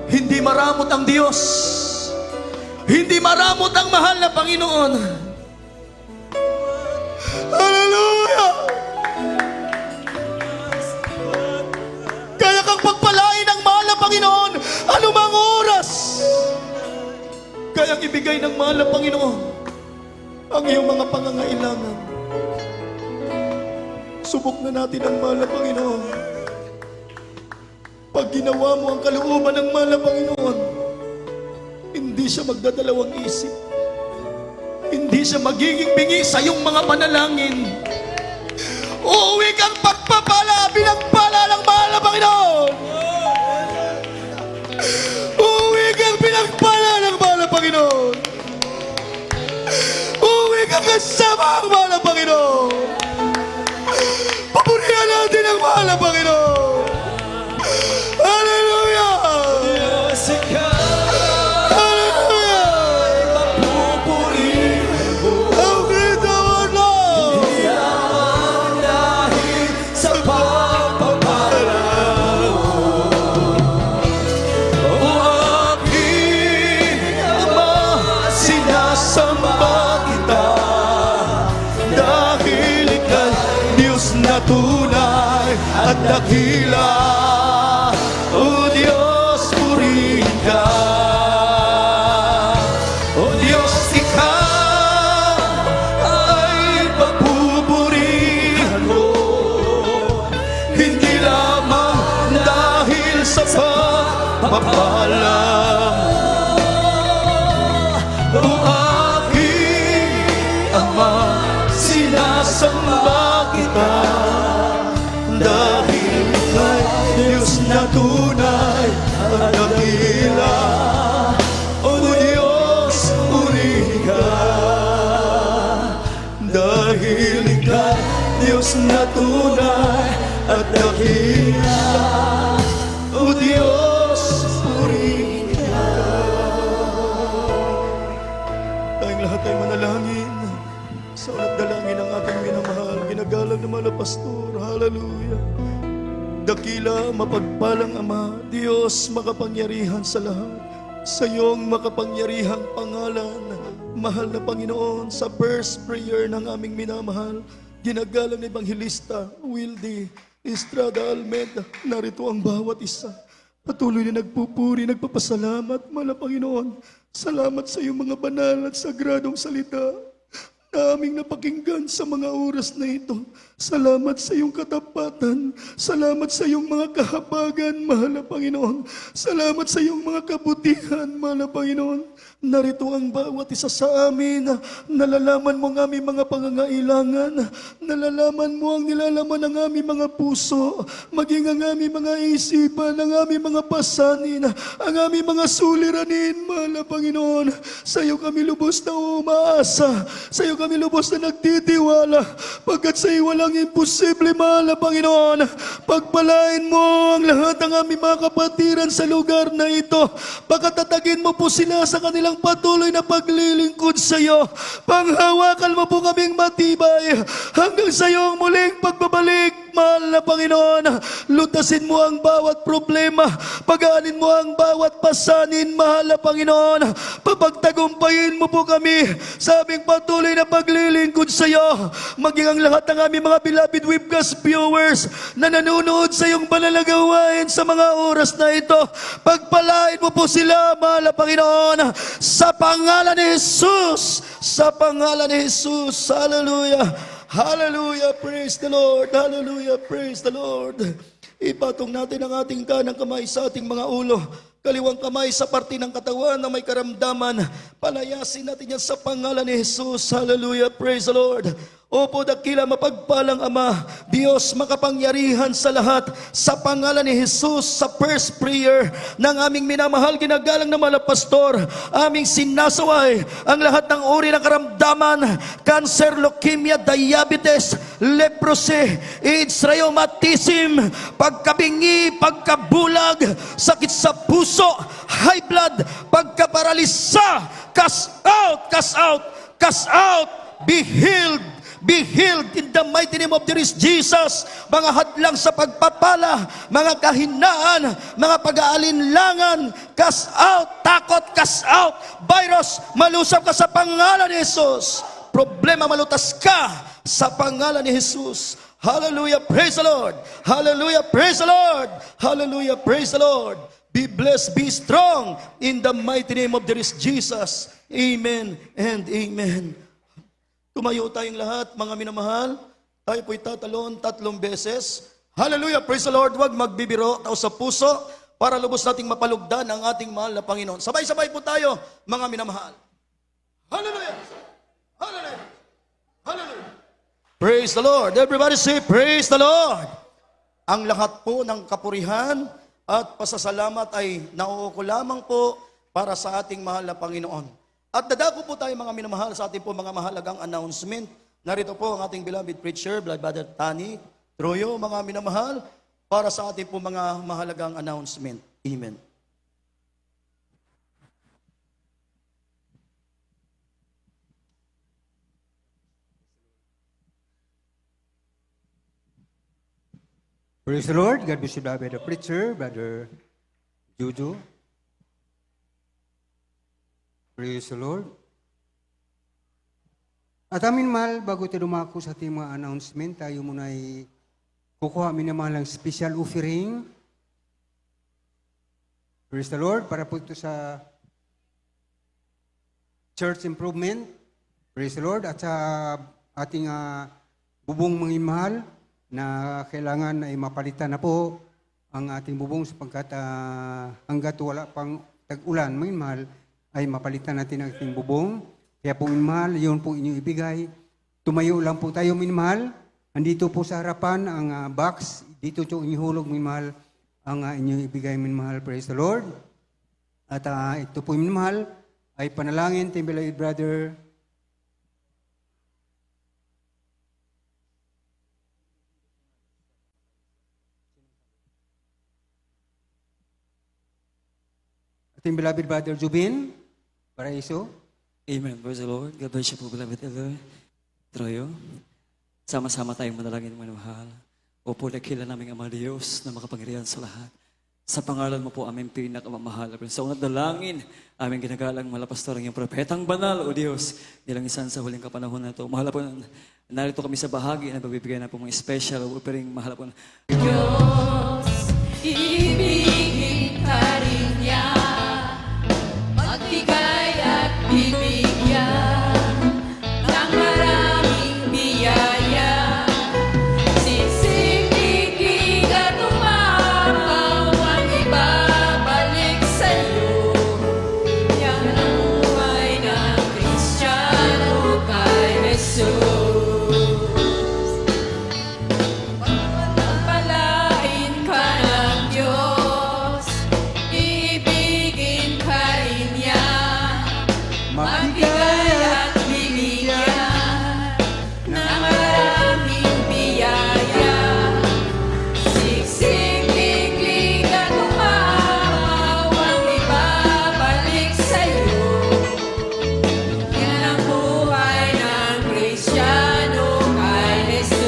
Hindi maramot ang Diyos. Hindi maramot ang mahal na Panginoon. Hallelujah! Kaya kang pagpalain ng mahal na Panginoon anumang oras. Kayang ibigay ng mahal na Panginoon ang iyong mga pangangailangan. Subok na natin ang mahal na Panginoon. Pag ginawa mo ang kalooban ng mahal na Panginoon, hindi siya magdadalawang isip. Hindi siya magiging bingi sa iyong mga panalangin. Uuwi kang pagpapala, pinagpala ng mahal na Panginoon. Uuwi kang pinagpala ng mahal na Panginoon. Uuwi kang kasama ang mahal na Panginoon. Papurihan natin ang mahal na Panginoon. Hallelujah! Diyos, ikaw ay mapupurihan ko. Ang grito mo, Lord! Hindi lamang dahil sa pagpapala mo. O aking Ama, sinasamba kita. Dahil ika'y Diyos na tunay at dakila. O Diyos, purihin ka. pagpapala. O aking Ama, sinasamba kita dahil kay Diyos na tunay at dakila. O Diyos, purihin ka dahil kay Diyos na tunay at dakila. O Diyos, purihin ka. Tayong lahat ay manalangin sa ulat dalangin ng ating minamahal, ginagalang na mga pastor. Hallelujah. Dakila, mapagpalang Ama, Diyos makapangyarihan sa lahat. Sa iyong makapangyarihang pangalan, mahal na Panginoon, sa first prayer ng aming minamahal, ginagalang na Ebanghilista Wildy Estrada Almeida, narito ang bawat isa. Patuloy na nagpupuri, nagpapasalamat, mahal na Panginoon. Salamat sa iyong mga banal at sagradong salita na aming napakinggan sa mga oras na ito. Salamat sa iyong katapatan. Salamat sa iyong mga kahabagan, mahal na Panginoon. Salamat sa iyong mga kabutihan, mahal na Panginoon. Narito ang bawat isa sa amin. Nalalaman mo ang aming mga pangangailangan. Nalalaman mo ang nilalaman ng aming mga puso. Maging ang aming mga isipan, ang aming mga pasanin, ang aming mga suliranin, mahal na Panginoon. Sa iyo kami lubos na umaasa. Sa iyo kami lubos na nagtitiwala. Pagkat sa iyo walang imposible, mahal na Panginoon. Pagpalain mo ang lahat ng aming mga kapatiran sa lugar na ito. Pagkatatagin mo po sila sa kanilang patuloy na paglilingkod sa iyo. Panghawakan mo po kaming matibay hanggang sa iyong muling pagbabalik, mahal na Panginoon. Lutasin mo ang bawat problema. Pagaanin mo ang bawat pasanin, mahal na Panginoon. Papagtagumpayin mo po kami sa aming patuloy na paglilingkod sa iyo. Maging ang lahat ng aming mga beloved webcast viewers na nanonood sa iyong banal na gawain sa mga oras na ito. Pagpalain mo po sila, mahal na Panginoon. Sa pangalan ni Jesus. Sa pangalan ni Jesus. Hallelujah. Hallelujah. Praise the Lord. Hallelujah. Praise the Lord. Ipatong natin ang ating kanang kamay sa ating mga ulo. Kaliwang kamay sa parte ng katawan na may karamdaman. Palayasin natin yan sa pangalan ni Jesus. Hallelujah. Praise the Lord. Opo, dakila, mapagpalang Ama, Diyos makapangyarihan sa lahat, sa pangalan ni Jesus, sa first prayer ng aming minamahal, ginagalang na mga pastor, aming sinasaway ang lahat ng uri ng karamdaman, cancer, leukemia, diabetes, leprosy, AIDS, rheumatism, pagkabingi, pagkabulag, sakit sa puso, high blood, pagkaparalisa, cast out, cast out, cast out, be healed. Be healed in the mighty name of Jesus. Mga hadlang sa pagpapala, mga kahinaan, mga pag-aalinlangan, cast out, takot, cast out, virus, malusap ka sa pangalan ni Jesus. Problema, malutas ka sa pangalan ni Jesus. Hallelujah, praise the Lord. Hallelujah, praise the Lord. Hallelujah, praise the Lord. Be blessed, be strong in the mighty name of Jesus. Amen and amen. Tumayo tayong lahat, mga minamahal. Tayo po'y tatalon 3 beses. Hallelujah, praise the Lord. Huwag magbibiro, tao sa puso, para lubos nating mapalugdan ang ating mahal na Panginoon. Sabay-sabay po tayo, mga minamahal. Hallelujah! Hallelujah! Hallelujah! Praise the Lord. Everybody say, praise the Lord. Ang lahat po ng kapurihan at pasasalamat ay nauuko lamang po para sa ating mahal na Panginoon. At dadako po tayo, mga minamahal, sa ating po mga mahalagang announcement. Narito po ang ating beloved preacher, Brother Tani Troyo, mga minamahal, para sa ating po mga mahalagang announcement. Amen. Praise the Lord. God bless you, Brother Preacher, Brother Juju. Praise the Lord. At amin mahal, bago tayo dumako sa ating mga announcement, tayo muna ay kukuha minamahalang special offering. Praise the Lord. Para po ito sa church improvement. Praise the Lord. At sa ating bubong mga mahal na kailangan ay mapalitan na po ang ating bubong sapagkat hanggat wala pang tag-ulan, mga mahal, ay mapalitan natin ang ating bubong. Kaya po minamahal, yun po inyong ibigay. Tumayo lang po tayo minamahal. Andito po sa harapan ang box. Dito po inyong minamahal ang inyong ibigay minamahal. Praise the Lord. At ito po minamahal ay panalangin, ating beloved brother Jubin Paraiso. Amen. Praise the Lord. God bless you po, beloved Elder Troyo. Sama-sama tayong manalangin, mga mahal. Opo, dakila naming Ama Diyos na makapangyarihan sa lahat. Sa pangalan mo po aming pinakamamahal. Sa unang dalangin, aming ginagalang mahal pastor ang iyong propetang banal, O Diyos, nilang isan sa huling kapanahon na ito. Mahal po, narito kami sa bahagi na pagbibigay na po mga special offering. Mahal po, Diyos, ibigin ka rin niya, magbigay at bibigyan ng maraming biyaya. Sisikliglig at umapaw ang ibabalik sa'yo. Yan ang buhay ng Kristiyano kay Jesus. Pagpalain ka ng Diyos, ibigin ka rin niya, magbigay at bibigyan ng maraming biyaya. Siksik-liklik at umapaw ang ibabalik sa'yo. Yan ang buhay ng Kristiyano kay Jesus.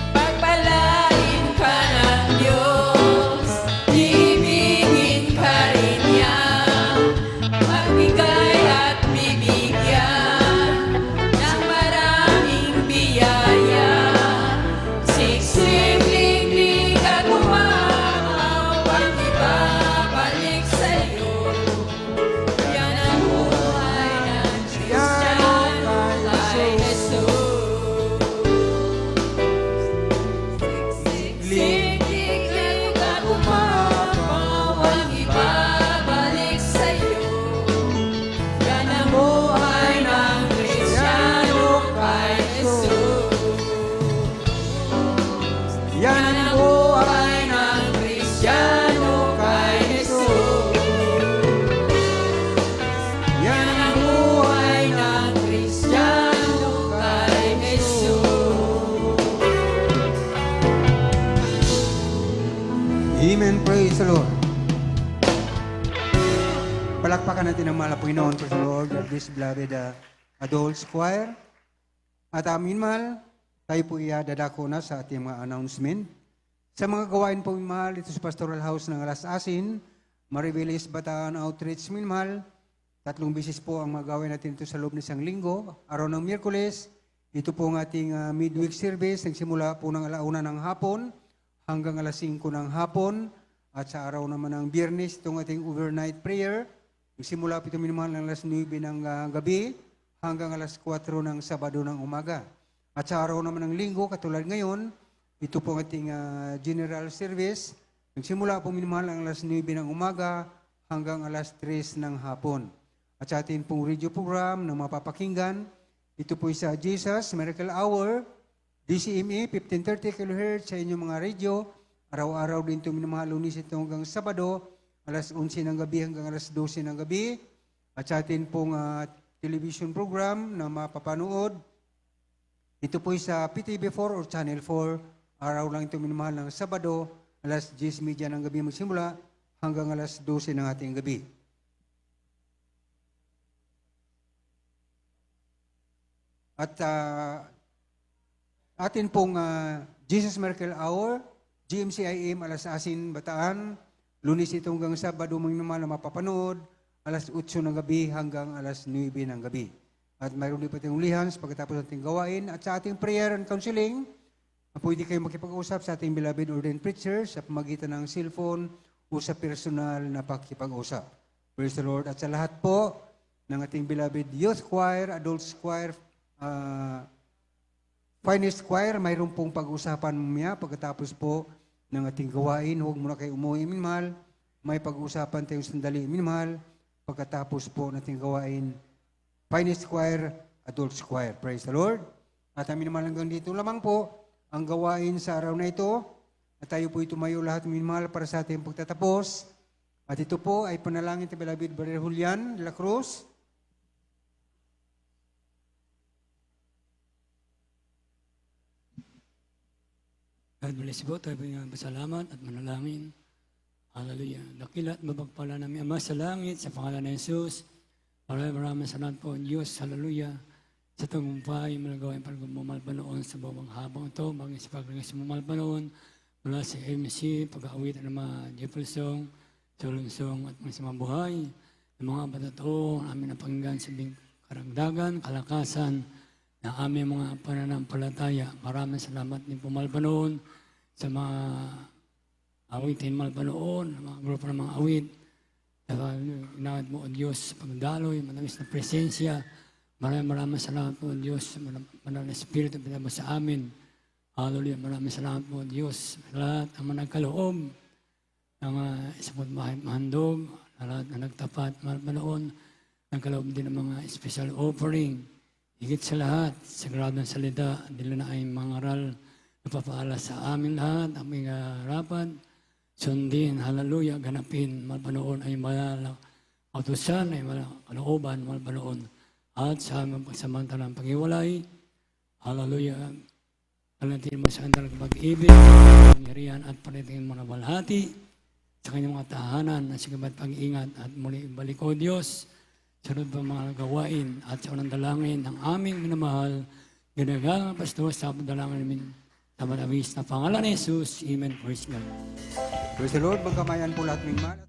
Pagpalain ka ng Diyos, ibigin ka rin niya, magbigay at bibigyan ng maraming biyaya. Siksik-liklik at umapaw ang ibabalik sa'yo. Yan ang buhay ng Kristiyano kay Jesus. Siksik-liklik at umapaw ang ibabalik sa'yo. Yan ang buhay ng Kristiyano kay Jesus. Yan Yan ang ang buhay ng Kristiyano kay Jesus. Yan Yan ang buhay ng Kristiyano kay Jesus. Amen. Praise the Lord. Palakpakan natin ang mahal na Panginoon. Praise the Lord. This beloved adults choir. At amin mahal, tayo po dadako na sa ating mga announcement. Sa mga gawain po mahal, ito sa Pastoral House ng Alas Asin, Maribeles Bataan Outreach minmahal. 3 beses po ang magawin natin ito sa loob ng isang linggo. Araw ng Miyerkules, ito po ang ating midweek service. Nagsimula po ng 1:00 ng hapon hanggang 5:00 ng hapon. At sa araw naman ng Biyernes, itong ating overnight prayer. Nagsimula po ito minimahal ng 9:00 ng gabi hanggang 4:00 ng Sabado ng umaga. At sa araw naman ng Linggo, katulad ngayon, ito po ang ating general service. Nagsimula po minimahal ng 9:00 ng umaga hanggang 3:00 ng hapon. At sa ating pong radio program na mapapakinggan, ito po sa Jesus Miracle Hour, DCMA, 1530 kHz sa inyong mga radio. Araw-araw din ito minamahal, Lunes ito hanggang Sabado, 11:00 ng gabi hanggang 12:00 ng gabi. At sa atin pong television program na mapapanood, ito po sa PTV4 or Channel 4. Araw lang ito minamahal ng Sabado, 10:30 ng gabi magsimula hanggang 12:00 ng ating gabi. At atin pong Jesus Miracle Hour, GMCIM, Alas Asin, Bataan, Lunes ito hanggang Sabado, mga naman na mapapanood, 8:00 ng gabi hanggang 9:00 ng gabi. At mayroon din po tayong lihans pagkatapos ating gawain. At sa ating prayer and counseling, pwede kayo makipag-usap sa ating beloved ordained preachers sa pamagitan ng cellphone o sa personal na pakipag-usap. Praise the Lord. At sa lahat po ng ating beloved youth choir, adults choir, finest choir, mayroon pong pag-usapan niya pagkatapos po ng ating gawain. Huwag muna kayo umuwi, minmahal. May pag-usapan tayong sandali, minmahal. Pagkatapos po nating gawain, finest choir, adults choir. Praise the Lord. At amin naman hanggang dito lamang po ang gawain sa araw na ito. At tayo po tumayo lahat minmahal para sa ating pagtatapos. At ito po ay panalangin ni Beloved Brother Julian de la Cruz. God bless po, tayo po yung pasalamat at manalangin. Hallelujah. Dakila at mapagpala namin Ama sa langit, sa pangalan ng Jesus. Maraming salamat po, Diyos. Hallelujah. Sa tagumpay, malagawain para gumamalpanoon sa bawang habang ito, bagay sa paglingas sa mumalpanoon, mula sa MC, pag-awit ng mga Jefferson, Solonsong at mga sa buhay, ng mga batato, amin na panggan sa karagdagan, kalakasan, na aming mga pananampalataya. Maraming salamat din po malpanoon sa mga awitin malpanoon, mga grupo ng mga awit. Inawad mo o Diyos, pagdaloy, manamis na presensya. Maraming salamat po o Diyos, maraming Espiritu pinaba sa amin. Hallelujah, maraming salamat po o Diyos. Lahat ang managkaloob ng isang mahandog, lahat na nagtapat malpanoon, nagkaloob din ng mga special offering. Higit sa lahat, sagradong salita, dila na ay mga aral na papaala sa amin lahat, aming harapan, sundin, hallelujah, ganapin, malpanoon ay mga kautusan, ay mga kalooban, malpanoon, at sa aming pagsamantalang pag-iwalay, hallelujah, kalatin mo sa kanilang pag-ibig, pangyarihan at palitin mo na balhati, sa kanyang mga tahanan, na sigabat pag-ingat at muli balik o Diyos, sunod pa mga gawain at sa unang dalangin ng aming minamahal, ginagalang pastor sa dalangin namin sa malawis na pangalan ni Jesus. Amen. Praise God. Praise the Lord. Magkamayan po lahat minmahal.